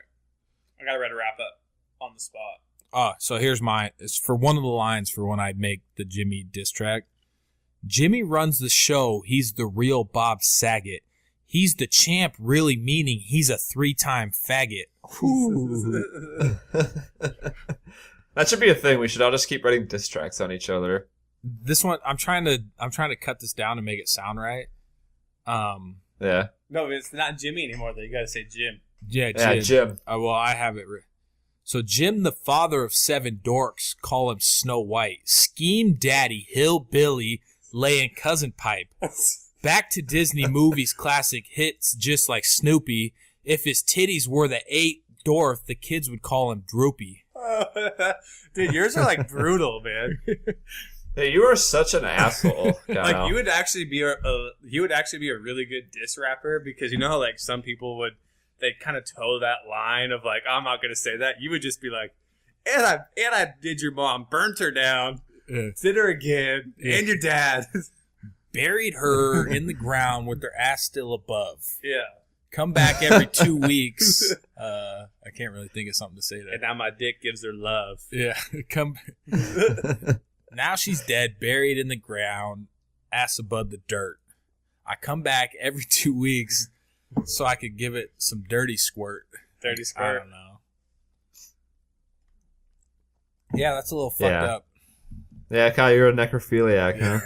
I gotta write a wrap up on the spot. Oh, so here's mine. It's for one of the lines for when I make the Jimmy diss track. Jimmy runs the show. He's the real Bob Saget. He's the champ, really meaning he's a 3-time faggot. That should be a thing. We should all just keep writing diss tracks on each other. This one, I'm trying to cut this down to make it sound right. Yeah. No, it's not Jimmy anymore, though. You gotta say Jim. Yeah, Jim. Yeah, Jim. Well, I have it. So Jim, the father of 7 dorks, call him Snow White. Scheme daddy, hillbilly, laying cousin pipe. Back to Disney movies classic hits just like Snoopy. If his titties were the 8th dwarf, the kids would call him Droopy. Dude, yours are like brutal, man. Hey, you are such an asshole. Kyle. Like you would actually be a really good diss rapper, because you know how like some people they'd kind of toe that line of like, I'm not gonna say that. You would just be like, and I did your mom, burnt her down, did her again, and your dad. Buried her in the ground with her ass still above. Yeah. Come back every 2 weeks. I can't really think of something to say that. And now my dick gives her love. Yeah. Come. Now she's dead, buried in the ground, ass above the dirt. I come back every 2 weeks so I could give it some dirty squirt. Dirty I squirt. don't know. Yeah, that's a little fucked up. Yeah, Kyle, you're a necrophiliac, huh?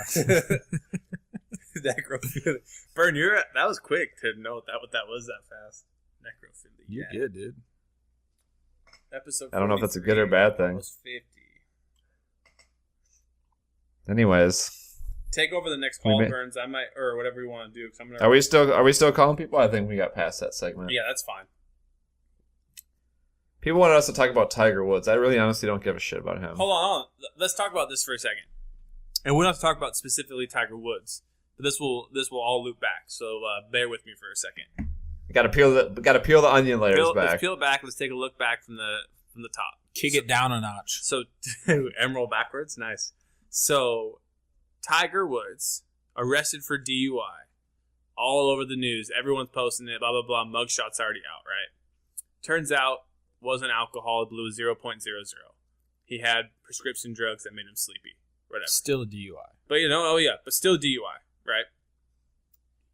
Necrophilia. Burn, that was quick to know what that was that fast. Necrophilia. You did, dude. Episode. I don't know if that's a good or bad thing. Almost 50. Anyways, Take over the next call, Burns. I might, or whatever you want to do. 'Cause I'm gonna... Are we still calling people? I think we got past that segment. Yeah, that's fine. People wanted us to talk about Tiger Woods. I really honestly don't give a shit about him. Hold on. Let's talk about this for a second. And we don't have to talk about specifically Tiger Woods, but this will all loop back. So bear with me for a second. Got to peel the onion layers back. Let's peel it back. Let's take a look back from the top. Kick it down a notch. So emerald backwards, nice. So Tiger Woods arrested for DUI, all over the news. Everyone's posting it. Blah blah blah. Mugshot's already out, right? Turns out wasn't alcohol. It blew 0.00. He had prescription drugs that made him sleepy. Whatever. Still a DUI. But but still DUI, right?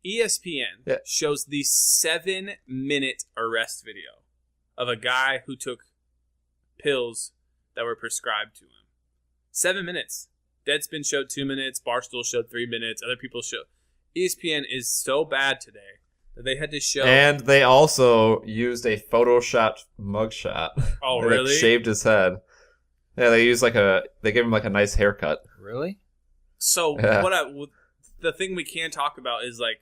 ESPN shows the 7-minute arrest video of a guy who took pills that were prescribed to him. 7 minutes. Deadspin showed 2 minutes. Barstool showed 3 minutes. Other people showed. ESPN is so bad today that they had to show. And they also used a photoshopped mugshot. Oh, they, really? Shaved his head. Yeah, they gave him like a nice haircut. Really? So the thing we can talk about is like,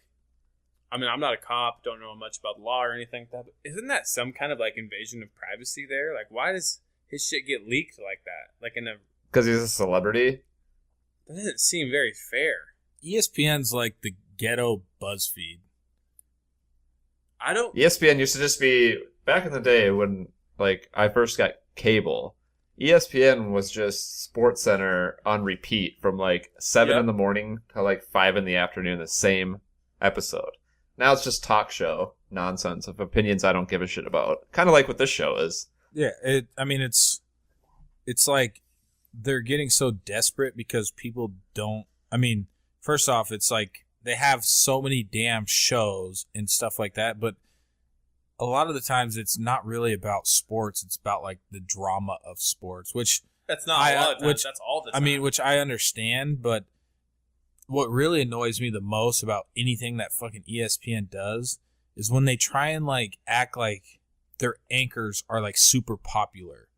I mean, I'm not a cop, don't know much about the law or anything like that, but isn't that some kind of like invasion of privacy there? Like, why does his shit get leaked like that? Like because he's a celebrity. That doesn't seem very fair. ESPN's like the ghetto BuzzFeed. ESPN used to just be, back in the day when like I first got cable, ESPN was just Sports Center on repeat from like 7 in the morning to like 5 in the afternoon, the same episode. Now it's just talk show nonsense of opinions I don't give a shit about. Kind of like what this show is. Yeah, it's like they're getting so desperate because people don't. I mean, first off, it's like they have so many damn shows and stuff like that, but a lot of the times it's not really about sports. It's about like the drama of sports, which that's not a lot of times. That's all the time. I mean, which I understand, but what really annoys me the most about anything that fucking ESPN does is when they try and like act like their anchors are like super popular,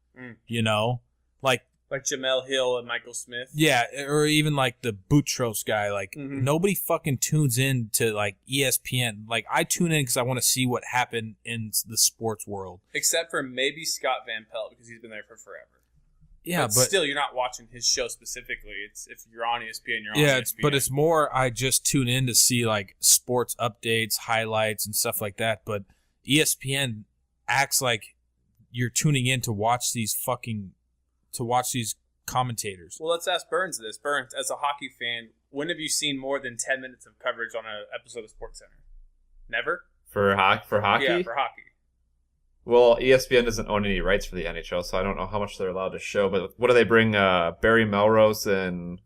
you know, like Jamel Hill and Michael Smith. Yeah, or even like the Boutros guy. Like nobody fucking tunes in to like ESPN. Like I tune in because I want to see what happened in the sports world. Except for maybe Scott Van Pelt because he's been there for forever. Yeah, but still, you're not watching his show specifically. It's if you're on ESPN, you're on ESPN. But it's more I just tune in to see like sports updates, highlights, and stuff like that. But ESPN acts like you're tuning in to watch these commentators. Well, let's ask Burns this. Burns, as a hockey fan, when have you seen more than 10 minutes of coverage on an episode of SportsCenter? Never? For hockey? Yeah, for hockey. Well, ESPN doesn't own any rights for the NHL, so I don't know how much they're allowed to show. But what do they bring? Barry Melrose and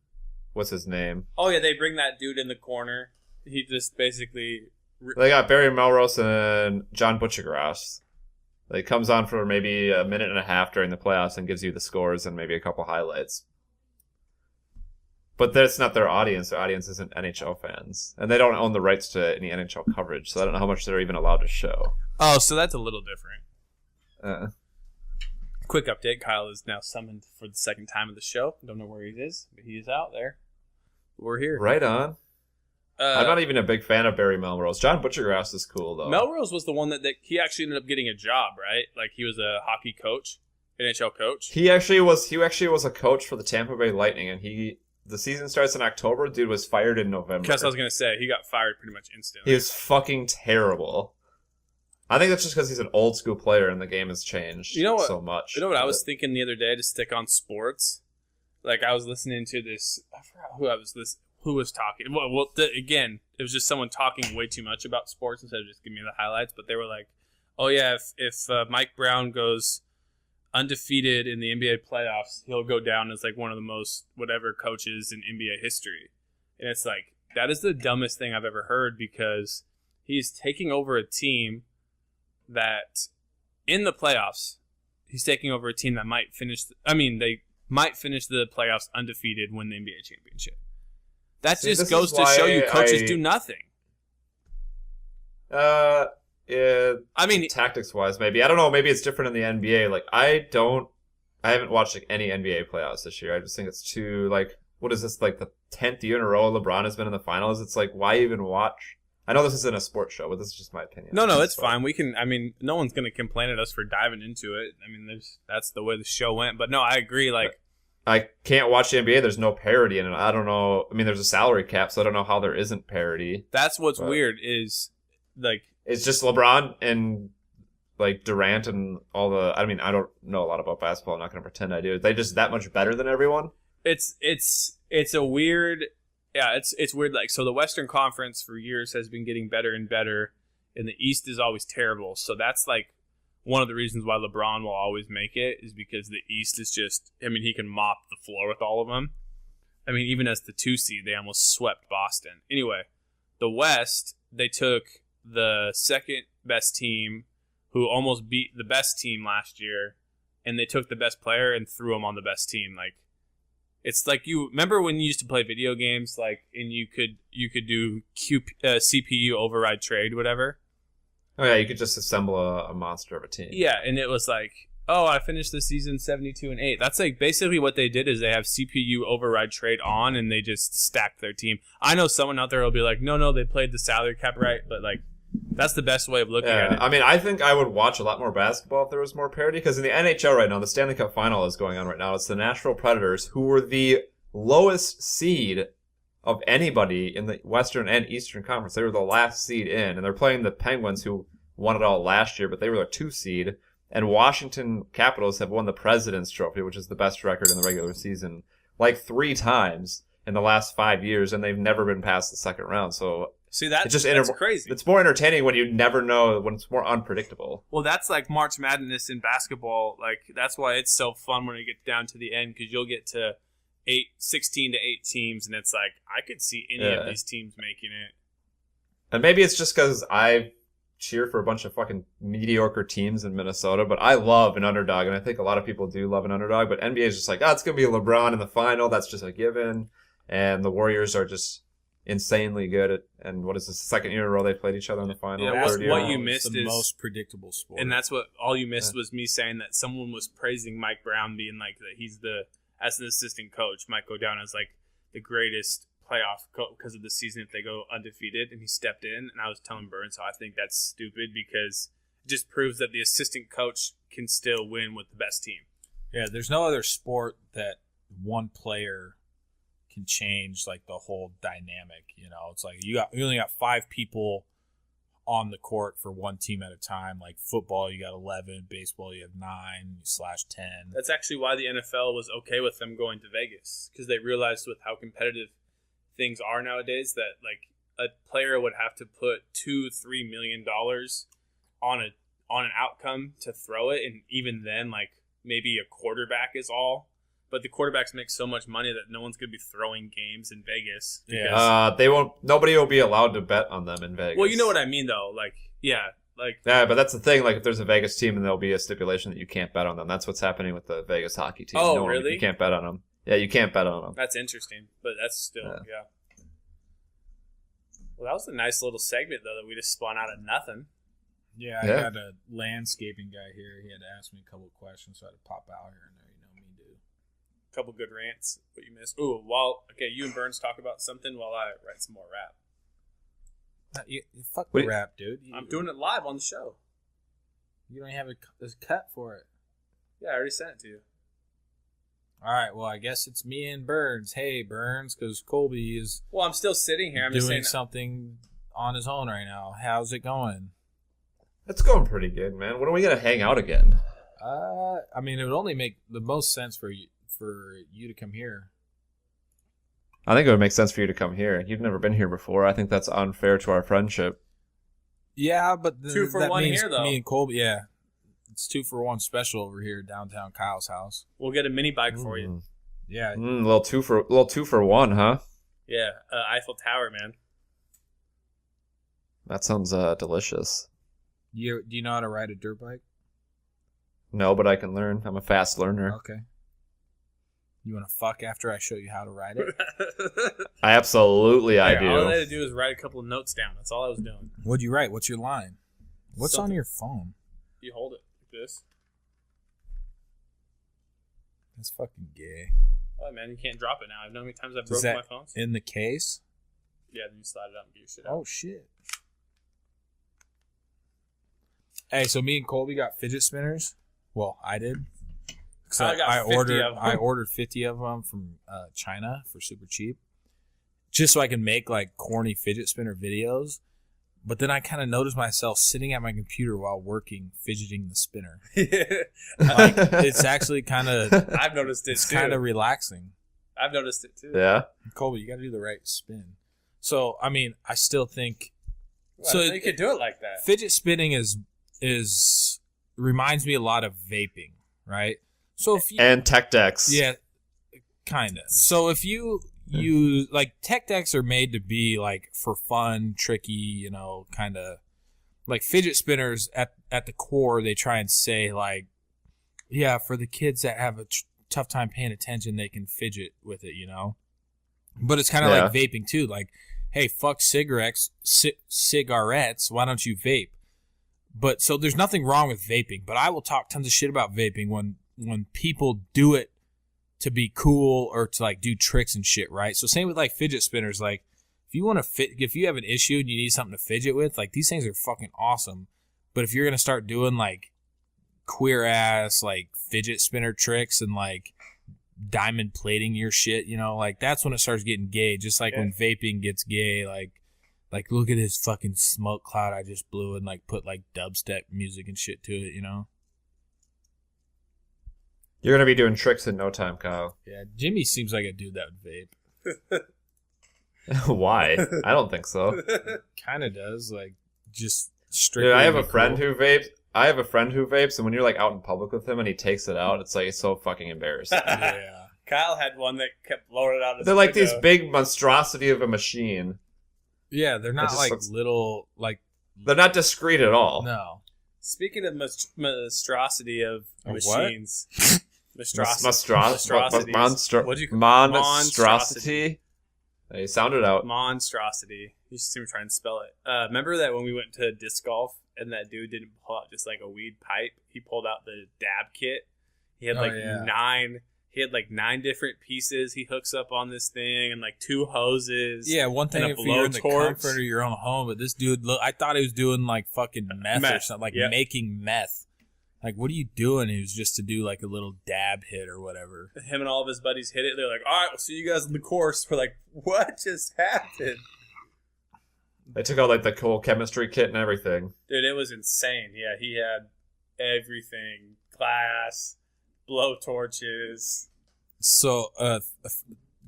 what's his name? Oh, yeah, they bring that dude in the corner. He just basically... They got Barry Melrose and John Butchergrass. It comes on for maybe a minute and a half during the playoffs and gives you the scores and maybe a couple highlights. But that's not their audience. Their audience isn't NHL fans. And they don't own the rights to any NHL coverage, so I don't know how much they're even allowed to show. Oh, so that's a little different. Quick update. Kyle is now summoned for the second time of the show. Don't know where he is, but he is out there. We're here. Right on. I'm not even a big fan of Barry Melrose. John Butchergrass is cool, though. Melrose was the one that he actually ended up getting a job, right? Like, he was a hockey coach, NHL coach. He actually was a coach for the Tampa Bay Lightning, and the season starts in October. Dude was fired in November. Because I was gonna say he got fired pretty much instantly. He was fucking terrible. I think that's just because he's an old school player and the game has changed so much. You know what I was thinking the other day to stick on sports? Like I was listening to this. I forgot who was talking. Again, it was just someone talking way too much about sports instead of just giving me the highlights. But they were like, "Oh yeah, if Mike Brown goes undefeated in the NBA playoffs, he'll go down as like one of the most whatever coaches in NBA history." And it's like that is the dumbest thing I've ever heard because he's taking over a team that in the playoffs, he's taking over a team that might finish. They might finish the playoffs undefeated, win the NBA championship. That just goes to show you coaches do nothing. Yeah. I mean, tactics wise, maybe I don't know. Maybe it's different in the NBA. Like I haven't watched like any NBA playoffs this year. I just think it's too like. What is this like the 10th year in a row LeBron has been in the finals? It's like why even watch? I know this isn't a sports show, but this is just my opinion. No, it's fine. We can. I mean, no one's gonna complain at us for diving into it. I mean, that's the way the show went. But no, I agree. Like, I can't watch the NBA. There's no parity in it. I don't know. I mean, there's a salary cap, so I don't know how there isn't parity. That's what's weird is like it's just LeBron and like Durant and all the. I mean, I don't know a lot about basketball. I'm not gonna pretend I do. They just that much better than everyone. It's a weird. Yeah, it's weird. Like, so the Western Conference for years has been getting better and better, and the East is always terrible. So that's like one of the reasons why LeBron will always make it is because the East is just. I mean, he can mop the floor with all of them. I mean, even as the 2 seed, they almost swept Boston. Anyway, the West, they took the second best team, who almost beat the best team last year, and they took the best player and threw him on the best team. Like. It's like you remember when you used to play video games, like, and you could do CPU override trade, whatever. Oh yeah, you could just assemble a monster of a team. Yeah, and it was like, oh, I finished the season 72-8. That's like basically what they did is they have CPU override trade on, and they just stacked their team. I know someone out there will be like, no, they played the salary cap right, but like. That's the best way of looking at it. I mean, I think I would watch a lot more basketball if there was more parity, because in the NHL right now, the Stanley Cup Final is going on right now. It's the Nashville Predators, who were the lowest seed of anybody in the Western and Eastern Conference. They were the last seed in, and they're playing the Penguins, who won it all last year, but they were a 2 seed. And Washington Capitals have won the President's Trophy, which is the best record in the regular season, like 3 times in the last 5 years, and they've never been past the second round. So... See, that's crazy. It's more entertaining when you never know, when it's more unpredictable. Well, that's like March Madness in basketball. Like, that's why it's so fun when it gets down to the end, because you'll get to 16 to 8 teams, and it's like, I could see any of these teams making it. And maybe it's just because I cheer for a bunch of fucking mediocre teams in Minnesota, but I love an underdog, and I think a lot of people do love an underdog, but NBA is just like, it's going to be LeBron in the final. That's just a given. And the Warriors are just... insanely good at, and what is this, the second year in a row they played each other in the final? Yeah, what you missed is the most predictable sport. And that's what all you missed was me saying that someone was praising Mike Brown, being like that he's as an assistant coach, might go down as like the greatest playoff because of the season if they go undefeated, and he stepped in, and I was telling Burns how I think that's stupid because it just proves that the assistant coach can still win with the best team. Yeah, there's no other sport that one player can change like the whole dynamic. It's like you only got 5 people on the court for one team at a time. Like football, you got 11. Baseball, you have 9/10. That's actually why the NFL was okay with them going to Vegas, because they realized with how competitive things are nowadays that like a player would have to put $2-3 million on an outcome to throw it, and even then, like maybe a quarterback is all. But the quarterbacks make so much money that no one's going to be throwing games in Vegas. They won't. Nobody will be allowed to bet on them in Vegas. Well, you know what I mean, though. Yeah, but that's the thing. Like, if there's a Vegas team, and there'll be a stipulation that you can't bet on them. That's what's happening with the Vegas hockey team. Oh, really? You can't bet on them. Yeah, you can't bet on them. That's interesting, but that's still yeah. Well, that was a nice little segment though that we just spun out of nothing. Yeah, I had a landscaping guy here. He had to ask me a couple of questions, so I had to pop out here and there. Couple good rants, what you missed. Ooh, you and Burns talk about something while I write some more rap. Fuck the rap, dude. I'm doing it live on the show. You don't have a cut for it. Yeah, I already sent it to you. All right, well, I guess it's me and Burns. Hey, Burns, because Colby is Well, I'm still sitting here. I'm just doing saying. something on his own right now. How's it going? It's going pretty good, man. When are we gonna hang out again? I mean, it would only make the most sense for you to come here. I think it would make sense for you to come here. You've never been here before. I think that's unfair to our friendship. Yeah, but 2 for that 1 means here, though. Me and Colby, yeah, it's 2 for 1 special over here downtown Kyle's house. We'll get a mini bike for you. Yeah, Little two for one, huh? Yeah, Eiffel Tower, man. That sounds delicious. do you know how to ride a dirt bike? No, but I can learn. I'm a fast learner. Okay. You want to fuck after I show you how to ride it? I do. All I had to do is write a couple of notes down. That's all I was doing. What'd you write? What's your line? What's on Something. your phone? You hold it like this. That's fucking gay. Oh, man, you can't drop it now. I've known how many times I've Is broken that my phones. in the case? Yeah, then you slide it out and get your shit out. Oh shit. Hey, so me and Colby got fidget spinners. Well, I did. I got 50 ordered of them. I ordered 50 of them from China for super cheap, just so I can make like corny fidget spinner videos. But then I kind of noticed myself sitting at my computer while working, fidgeting the spinner. Like, it's actually kind of I've noticed it too. kind of relaxing. I've noticed it too. Yeah. Colby, you got to do the right spin. So I mean, I still think Well, so. you could do it like that. Fidget spinning is reminds me a lot of vaping, right? So if you, And tech decks. yeah, kind of. So if you like tech decks are made to be like for fun, tricky, kind of like fidget spinners at the core. They try and say like, yeah, for the kids that have a tough time paying attention, they can fidget with it, But it's kind of like vaping too. Like, hey, fuck cigarettes. Why don't you vape? But so there's nothing wrong with vaping. But I will talk tons of shit about vaping when people do it to be cool or to like do tricks and shit, right? So same with like fidget spinners. Like if you have an issue and you need something to fidget with, like these things are fucking awesome. But if you're gonna start doing like queer ass like fidget spinner tricks and like diamond plating your shit, like that's when it starts getting gay. Just like when vaping gets gay, like look at this fucking smoke cloud I just blew and like put like dubstep music and shit to it, You're going to be doing tricks in no time, Kyle. Yeah, Jimmy seems like a dude that would vape. Why? I don't think so. Kind of does, like just strictly. Dude, I have a cool. friend who vapes, and when you're like out in public with him and he takes it out, it's like it's so fucking embarrassing. Yeah. Kyle had one that kept blowing it out. They're like these big monstrosity of a machine. Yeah, they're not just like looks- little, like They're not discreet at all. no. Speaking of monstrosity of Of what? machines, monstrosity. What'd you- Monstrosity. Hey, sound it out. Monstrosity. You should see me try and spell it. Remember that when we went to disc golf and that dude didn't pull out just like a weed pipe? He pulled out the dab kit. He had nine different pieces he hooks up on this thing and like 2 hoses. Yeah, one thing and a if you're in the blowtorch. comfort of your own home, but this dude, I thought he was doing like fucking meth or something, like Yep. making meth. Like, what are you doing? He was just to do like a little dab hit or whatever. Him and all of his buddies hit it. They're like, all right, we'll see you guys in the course. We're like, what just happened? They took out like the cool chemistry kit and everything. Dude, it was insane. Yeah, he had everything. Glass, blow torches. So,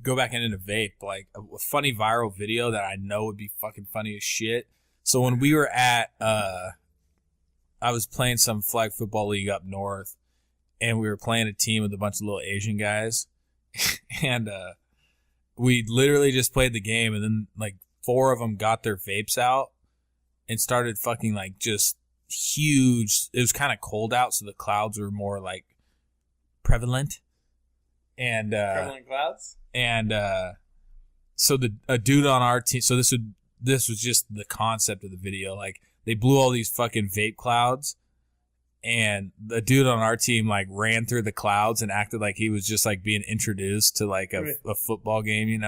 go back into vape, like a funny viral video that I know would be fucking funny as shit. So when we were at, I was playing some flag football league up north, and we were playing a team with a bunch of little Asian guys, and we literally just played the game, and then like 4 of them got their vapes out and started fucking like just huge. It was kind of cold out, so the clouds were more like prevalent. And Prevalent clouds? and so a dude on our team. So this was just the concept of the video. Like they blew all these fucking vape clouds, and the dude on our team like ran through the clouds and acted like he was just like being introduced to like a football game.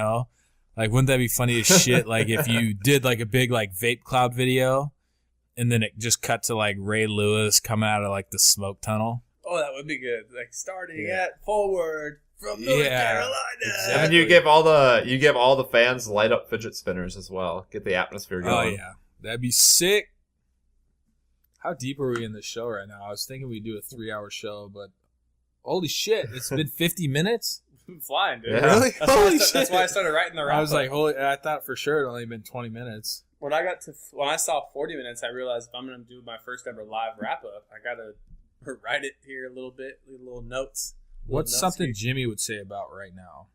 Like wouldn't that be funny as shit? Like if you did like a big like vape cloud video, and then it just cut to like Ray Lewis coming out of like the smoke tunnel. Oh, that would be good. Like starting at forward from North Carolina. Exactly. And then you give all the fans light up fidget spinners as well. Get the atmosphere going. Oh yeah, that'd be sick. How deep are we in this show right now? I was thinking we'd do a 3-hour show, but holy shit, it's been 50 minutes. I'm flying, dude. Yeah. Really? Holy shit! That's why I started writing the wrap. I was like, holy! I thought for sure it only been 20 minutes. When I saw 40 minutes, I realized if I'm gonna do my first ever live wrap up, I gotta write it here a little bit, leave little notes. What's something Jimmy would say about right now?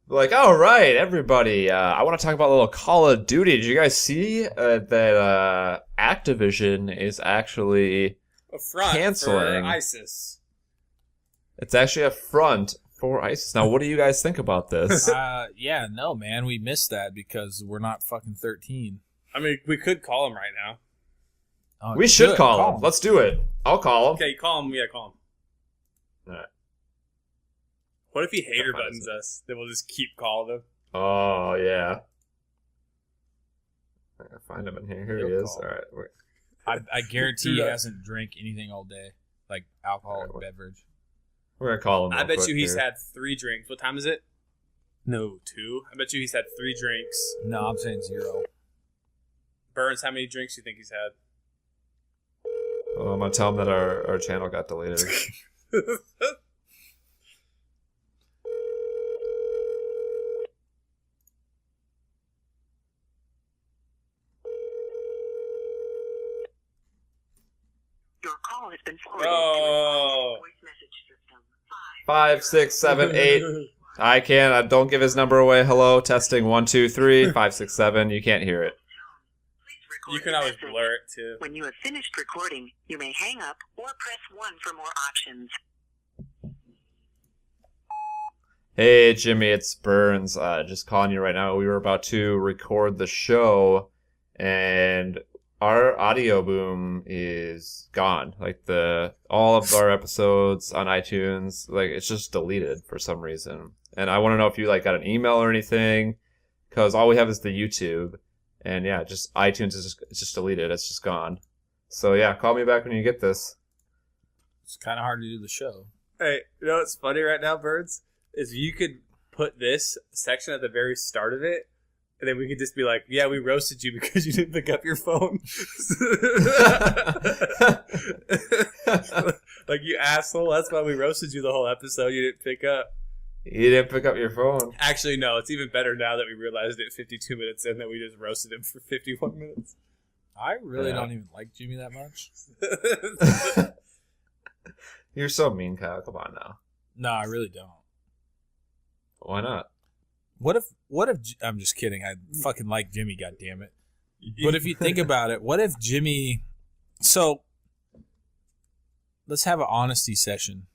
Like, all right, everybody, I want to talk about a little Call of Duty. Did you guys see that Activision is actually A front canceling for ISIS. It's actually a front for ISIS. Now, what do you guys think about this? Yeah, no, man, we missed that because we're not fucking 13. I mean, we could call him right now. Oh, We should call him. Let's do it. I'll call him. Okay, call him. Yeah, call him. All right. What if he hater buttons us? Then we'll just keep calling him. Oh, yeah. I gotta find him in here. Here he He'll is. call. All right. I guarantee he hasn't drank anything all day, like alcoholic beverage. We're going to call him. I bet you he's here. had 3 drinks. What time is it? No, 2. I bet you he's had 3 drinks. No, I'm saying 0. Burns, how many drinks do you think he's had? Well, I'm going to tell him that our channel got deleted. Your call has been forwarded Oh. to a voice message system. 5, 6, 7, 8. I can't. Don't give his number away. Hello, testing 1, 2, 3, 5, 6, 7. You can't hear it. Please record You can your always message. blur it, too. When you have finished recording, you may hang up or press 1 for more options. Hey, Jimmy, it's Burns. Just calling you right now. We were about to record the show, and our audio boom is gone. Like all of our episodes on iTunes, like it's just deleted for some reason. And I want to know if you like got an email or anything, because all we have is the YouTube, and yeah, just iTunes is just deleted. It's just gone. So yeah, call me back when you get this. It's kind of hard to do the show. Hey, you know what's funny right now, Birds? Is you could put this section at the very start of it, and then we could just be like, yeah, we roasted you because you didn't pick up your phone. Like, you asshole, that's why we roasted you the whole episode. You didn't pick up. You didn't pick up your phone. Actually, no, it's even better now that we realized it 52 minutes in that we just roasted him for 51 minutes. I really Yeah. don't even like Jimmy that much. You're so mean, Kyle. Come on now. No, I really don't. Why not? What if I'm just kidding. I fucking like Jimmy, goddammit. But if you think about it, what if Jimmy... So, let's have an honesty session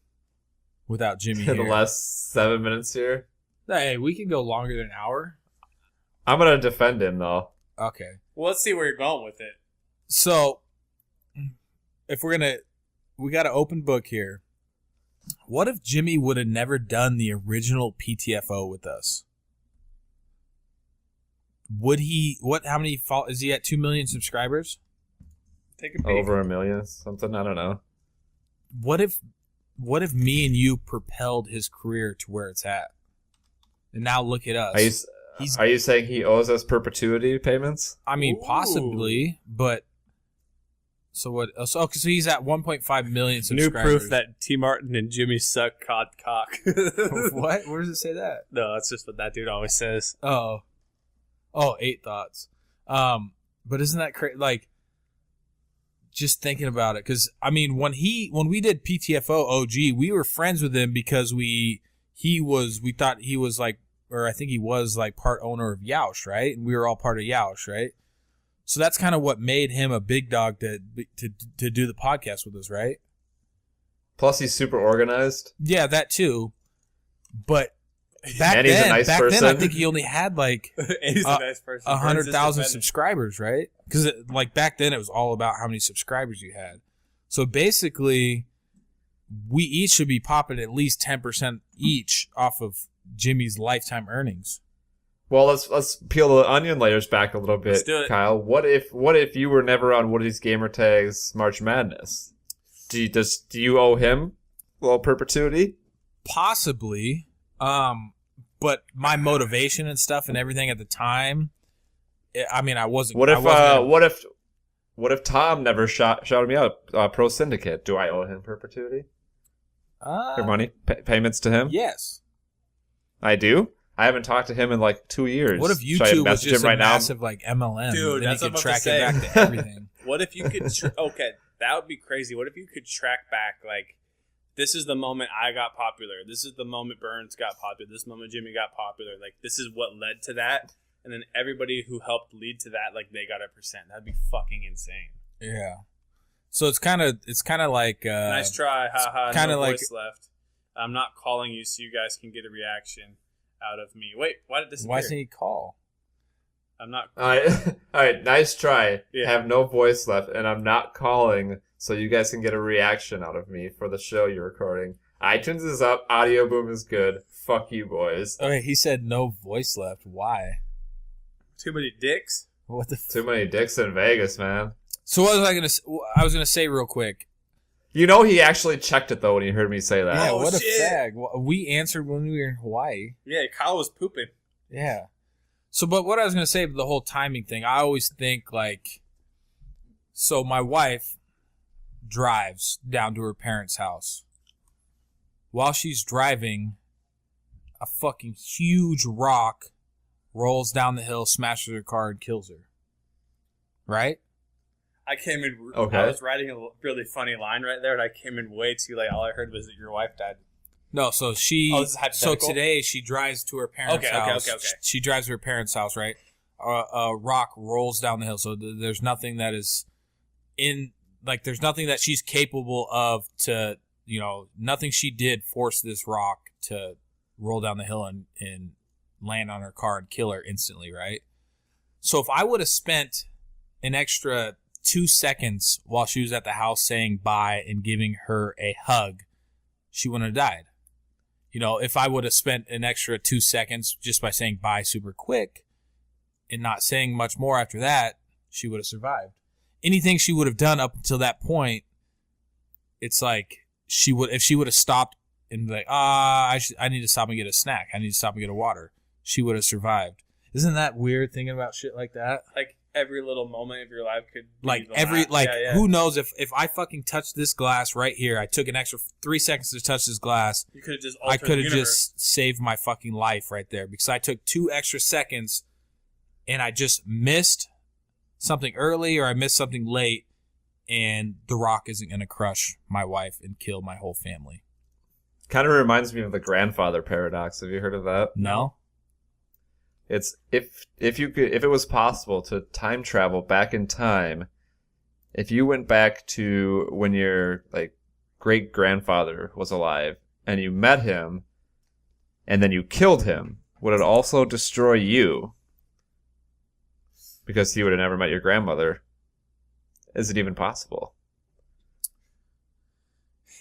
without Jimmy The here. last 7 minutes here. Hey, we can go longer than an hour. I'm gonna defend him though. Okay. Well, let's see where you're going with it. So, if we're going to... We got an open book here. What if Jimmy would have never done the original PTFO with us? Would he... How many... Is he at 2 million subscribers? Take a peek. Over 1 million, something. I don't know. What if me and you propelled his career to where it's at? And now look at us. Are you saying he owes us perpetuity payments? I mean, Ooh. possibly, but so what? So he's at 1.5 million New subscribers. proof that T. Martin and Jimmy suck cod cock. What? Where does it say that? No, that's just what that dude always says. Oh, 8 thoughts. But isn't that crazy? Like, just thinking about it, because I mean, when we did PTFO OG, we were friends with him because we thought he was like, or I think he was like part owner of Yoush, right? And we were all part of Yoush, right? So that's kind of what made him a big dog to do the podcast with us, right? Plus, he's super organized. Yeah, that too. But back And he's a nice then, person. I think he only had like And he's a nice person. 100,000 subscribers, right? Because like back then it was all about how many subscribers you had. So basically, we each should be popping at least 10% each off of Jimmy's lifetime earnings. Well, let's peel the onion layers back a little bit, Let's do it. Kyle. What if you were never on Woody's Gamer Tags March Madness? Do you owe him perpetuity? Possibly. But my motivation and stuff and everything at the time, I wasn't. What if Tom never shouted me out? Pro Syndicate. Do I owe him perpetuity? Or money payments to him? Yes. I do. I haven't talked to him in like 2 years. What if YouTube was just a massive like MLM? Dude, then that's you what could I'm about track to it say. back to everything. What if you could? Okay, that would be crazy. What if you could track back like, this is the moment I got popular. This is the moment Burns got popular. This moment Jimmy got popular. Like, this is what led to that. And then everybody who helped lead to that, like, they got a percent. That'd be fucking insane. Yeah. So it's kind of like nice try, haha. Kind of no like voice left. I'm not calling you so you guys can get a reaction out of me. Wait, why did this? Why doesn't he call? I'm not. All right. Nice try. Yeah. Have no voice left, and I'm not calling so you guys can get a reaction out of me for the show you're recording. iTunes is up. Audio Boom is good. Fuck you, boys. Okay, he said no voice left. Why? Too many dicks. What the? Too many dicks in Vegas, man. So what was I gonna? I was gonna say real quick. You know he actually checked it though when he heard me say that. Yeah, Oh, what shit. a fag. We answered when we were in Hawaii. Yeah, Kyle was pooping. Yeah. So, but what I was going to say, the whole timing thing, I always think like, so my wife drives down to her parents' house. While she's driving, a fucking huge rock rolls down the hill, smashes her car, and kills her. Right? I came in. Okay. I was writing a really funny line right there, and I came in way too late. All I heard was that your wife died. No, so she. Oh, this is hypothetical? So today she drives to her parents' house. Okay. She drives to her parents' house, right? A rock rolls down the hill, so there's nothing that is in like there's nothing that she's capable of to nothing she did forced this rock to roll down the hill and land on her car and kill her instantly, right? So if I would have spent an extra 2 seconds while she was at the house saying bye and giving her a hug, she wouldn't have died. If I would have spent an extra 2 seconds just by saying bye super quick and not saying much more after that, she would have survived. Anything she would have done up until that point, it's like if she would have stopped and be like, I need to stop and get a snack. I need to stop and get a water. She would have survived. Isn't that weird thinking about shit like that? Like every little moment of your life could be Like the last. Yeah. Who knows if I fucking touched this glass right here, I took an extra 3 seconds to touch this glass. You could have just. I could have universe. just saved my fucking life right there because I took 2 extra seconds and I just missed something early or I missed something late, and the rock isn't going to crush my wife and kill my whole family. Kind of reminds me of the grandfather paradox. Have you heard of that? No? It's if it was possible to time travel back in time, if you went back to when your like great grandfather was alive and you met him and then you killed him, would it also destroy you? Because he would have never met your grandmother. Is it even possible?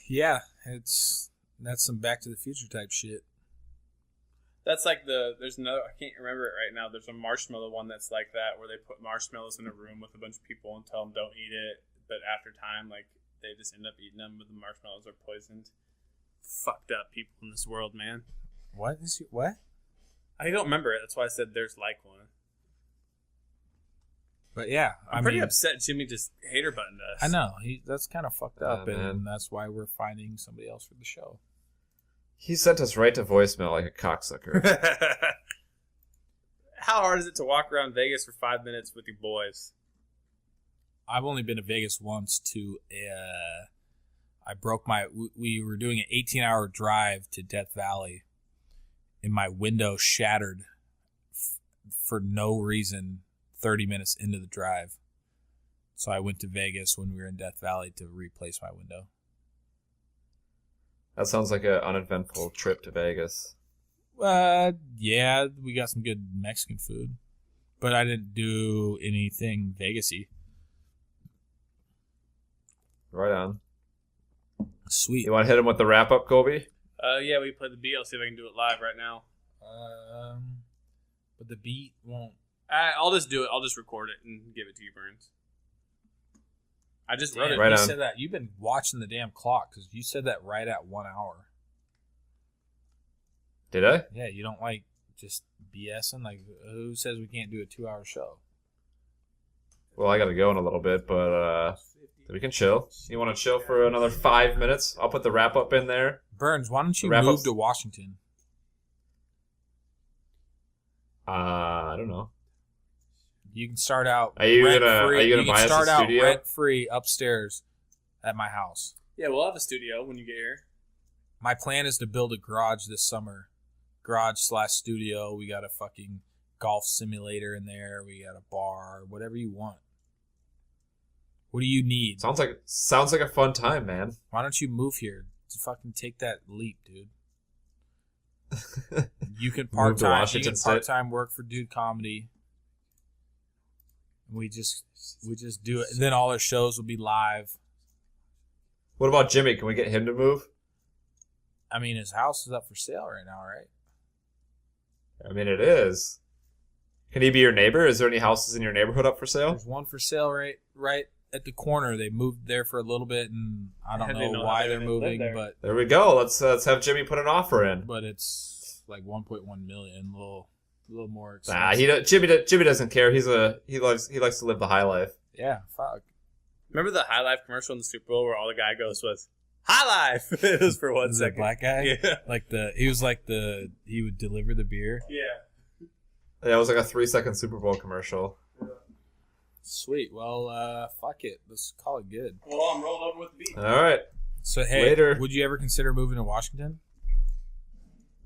Yeah, that's some Back to the Future type shit. That's like there's another, I can't remember it right now. There's a marshmallow one that's like that, where they put marshmallows in a room with a bunch of people and tell them don't eat it. But after time, like, they just end up eating them, but the marshmallows are poisoned. Fucked up people in this world, man. What? I don't remember it. That's why I said there's like one. But yeah, I'm pretty upset Jimmy just hater buttoned us. I know. That's kind of fucked up, man. and that's why we're finding somebody else for the show. He sent us right to voicemail like a cocksucker. How hard is it to walk around Vegas for 5 minutes with your boys? I've only been to Vegas once I broke we were doing an 18-hour drive to Death Valley, and my window shattered for no reason 30 minutes into the drive. So I went to Vegas when we were in Death Valley to replace my window. That sounds like an uneventful trip to Vegas. Yeah, we got some good Mexican food, but I didn't do anything Vegas-y. Right on. Sweet. You want to hit him with the wrap-up, Kobe? Yeah, we played the beat. I'll see if I can do it live right now. But the beat won't. I'll just do it. I'll just record it and give it to you, Burns. I just wrote it. Right you on. said that. You've been watching the damn clock because you said that right at 1 hour. Did I? Yeah, you don't like just BSing? Like, who says we can't do a 2-hour show? Well, I got to go in a little bit, but we can chill. You want to chill for another 5 minutes? I'll put the wrap up in there. Burns, why don't you Wrap move up. to Washington? I don't know. You can start out Are you rent gonna- free. are you gonna can buy us a start out studio? rent free upstairs at my house. Yeah, we'll have a studio when you get here. My plan is to build a garage this summer. Garage/studio. We got a fucking golf simulator in there. We got a bar. Whatever you want. What do you need? Sounds like a fun time, man. Why don't you move here? Just fucking take that leap, dude. You can Move to part-time. You Washington can State. part-time work for DudeComedy. We just do it. And then all our shows will be live. What about Jimmy? Can we get him to move? I mean, his house is up for sale right now, right? I mean, it is. Can he be your neighbor? Is there any houses in your neighborhood up for sale? There's one for sale right at the corner. They moved there for a little bit, and I don't I didn't know know why how they're they moving, lived there. but There we go. Let's have Jimmy put an offer in. it's like 1.1 million, a little more Nah, expensive. Jimmy doesn't care. He likes to live the high life. Yeah, fuck. Remember the High Life commercial in the Super Bowl where all the guy goes was High Life? It was for 1 Was that second. black guy? Yeah. He would deliver the beer. Yeah. Yeah, it was like a 3-second Super Bowl commercial. Sweet. Well, fuck it. Let's call it good. Well, I'm rolled over with the beat. All right, So hey, Later. would you ever consider moving to Washington?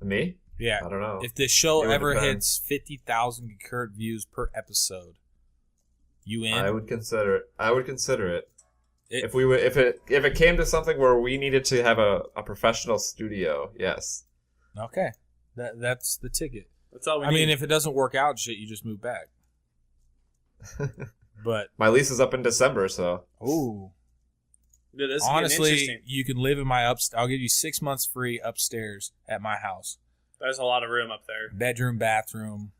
me? Yeah. I don't know. If this show It would ever depend. hits 50,000 concurrent views per episode, you in? I would consider it. It- If it came to something where we needed to have a professional studio, yes. Okay. That's the ticket. That's all we I need. mean, if it doesn't work out, shit, you just move back. But My lease is up in December, so ooh, Dude, this is honestly, interesting. you can live in my I'll give you 6 months free upstairs at my house. There's a lot of room up there. Bedroom, bathroom,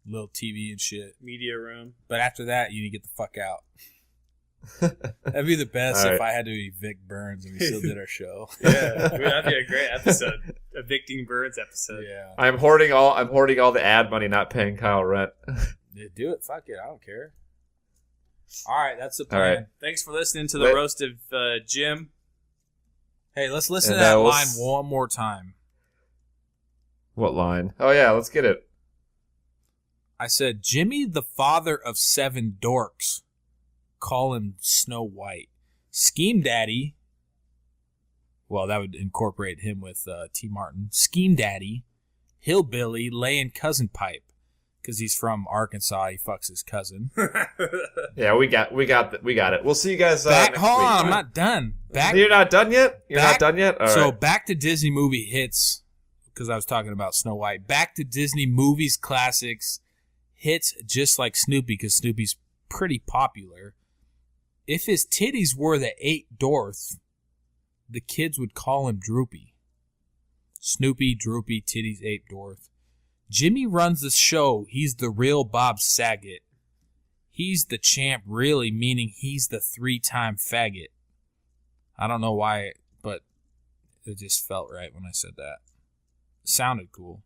little TV and shit. Media room. But after that, you need to get the fuck out. That'd be the best All if right. I had to evict Burns and we still did our show. Yeah, that'd be a great episode. Evicting Birds episode. Yeah. I'm hoarding all the ad money, not paying Kyle rent. Yeah, do it. Fuck it. I don't care. All right, that's the plan. All right. Thanks for listening to the Let- roast of Jim. Hey, let's listen And, to that we'll line s- one more time. What line? Oh yeah, let's get it. I said, Jimmy, the father of 7 dorks. Call him Snow White. Scheme Daddy. Well, that would incorporate him with T. Martin. Scheme Daddy. Hillbilly laying cousin pipe. Because he's from Arkansas. He fucks his cousin. Yeah, we got it. We'll see you guys Back, next hold week. on, I'm not done. Back. You're not done yet? You're back- not done yet? All So right. back to Disney movie hits, because I was talking about Snow White. Back to Disney movies classics hits just like Snoopy, because Snoopy's pretty popular. If his titties were the 8 Dorth, the kids would call him Droopy. Snoopy, Droopy, titties 8 Dorth. Jimmy runs the show. He's the real Bob Saget. He's the champ, really, meaning he's the 3-time faggot. I don't know why, but it just felt right when I said that. It sounded cool.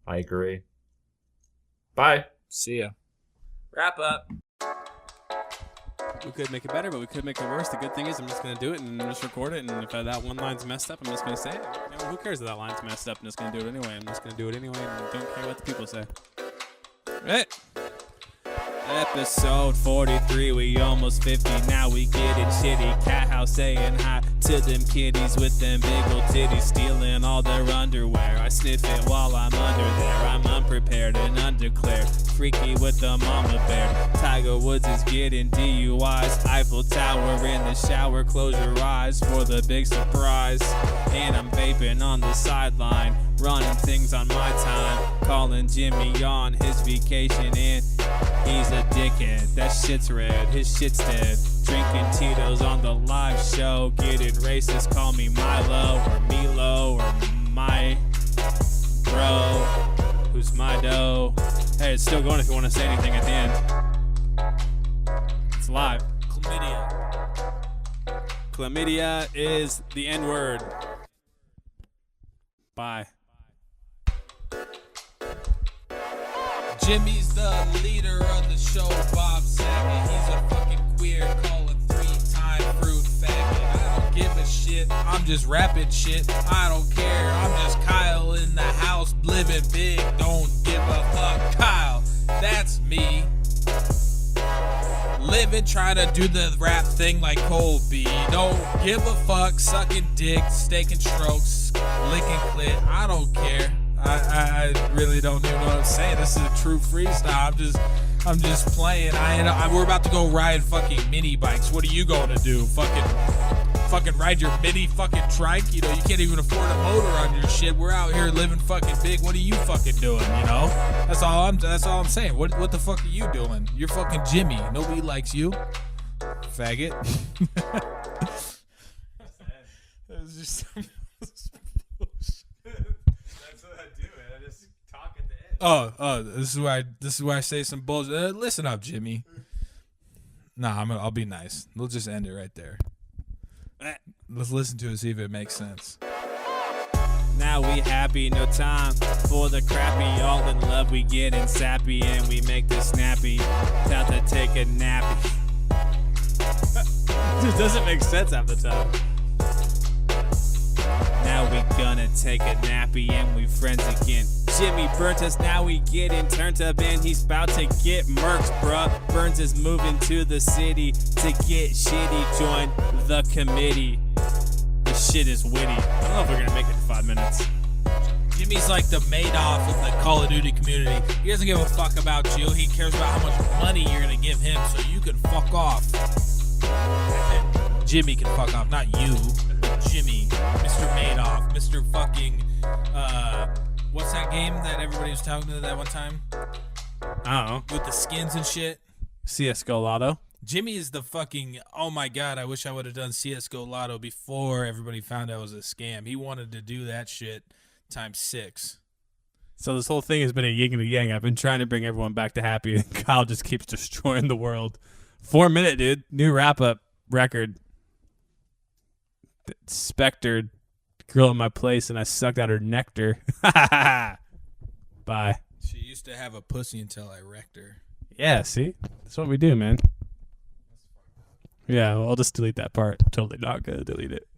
I agree. Bye. See ya. Wrap up. We could make it better, but we could make it worse. The good thing is I'm just going to do it and just record it. And if that one line's messed up, I'm just going to say it. You know, who cares if that line's messed up? I'm just going to do it anyway. I'm just going to do it anyway and don't care what the people say. Right? Episode 43, we almost 50, now we getting shitty. Cat house saying hi to them kitties with them big old titties, stealing all their underwear. I sniff it while I'm under there. I'm unprepared and undeclared, freaky with the mama bear. Tiger Woods is getting DUIs, Eiffel Tower in the shower, close your eyes for the big surprise. And I'm vaping on the sideline, running things on my time, calling Jimmy on his vacation, and he's a dickhead. That shit's red, his shit's dead. Drinking Tito's on the live show, getting racist, call me Milo or Milo or my bro, who's my dough. Hey, it's still going if you want to say anything at the end. It's live. chlamydia. Chlamydia is the N-word. Bye. Jimmy's the leader of the show, Bob Saget. He's a fucking queer, calling 3-time fruit faggot. I don't give a shit, I'm just rapping shit. I don't care, I'm just Kyle in the house, living big. Don't give a fuck, Kyle, that's me. Living, trying to do the rap thing like Colby. Don't give a fuck, sucking dick, staking strokes, licking clit. I don't care. I really don't even know what I'm saying. This is a true freestyle. I'm just playing. We're about to go ride fucking mini bikes. What are you going to do? Fucking ride your mini fucking trike? You know, you can't even afford a motor on your shit. We're out here living fucking big. What are you fucking doing? You know? That's all I'm saying. What the fuck are you doing? You're fucking Jimmy. Nobody likes you, faggot. It was just some bullshit. That's what I do, man. I just talk at the end. Oh, this is why I say some bullshit. Listen up, Jimmy. Nah, I'll be nice. We'll just end it right there. Let's listen to it, see if it makes sense. Now we happy, no time for the crappy. All in love, we getting sappy, and we make this snappy. Time to take a nappy. This doesn't make sense half the time. Now we gonna take a nappy, and we friends again. Jimmy burnt us, now we getting turned up, and he's about to get murked, bruh. Burns is moving to the city to get shitty. Join the committee. The shit is witty. I don't know if we're gonna make it to 5 minutes. Jimmy's like the Madoff of the Call of Duty community. He doesn't give a fuck about you. He cares about how much money you're gonna give him, so you can fuck off. Jimmy can fuck off, not you. Jimmy, Mr. Madoff, Mr. fucking, what's that game that everybody was talking to that one time? I don't know. With the skins and shit? CSGO Lotto. Jimmy is the fucking, oh my god, I wish I would have done CSGO Lotto before everybody found out it was a scam. He wanted to do that shit times 6. So this whole thing has been a yin and a yang. I've been trying to bring everyone back to happy, and Kyle just keeps destroying the world. 4 minute, dude. New wrap-up record. Spectre, girl in my place, and I sucked out her nectar. Bye. She used to have a pussy until I wrecked her. Yeah, see? That's what we do, man. Yeah, well, I'll just delete that part. I'm totally not going to delete it.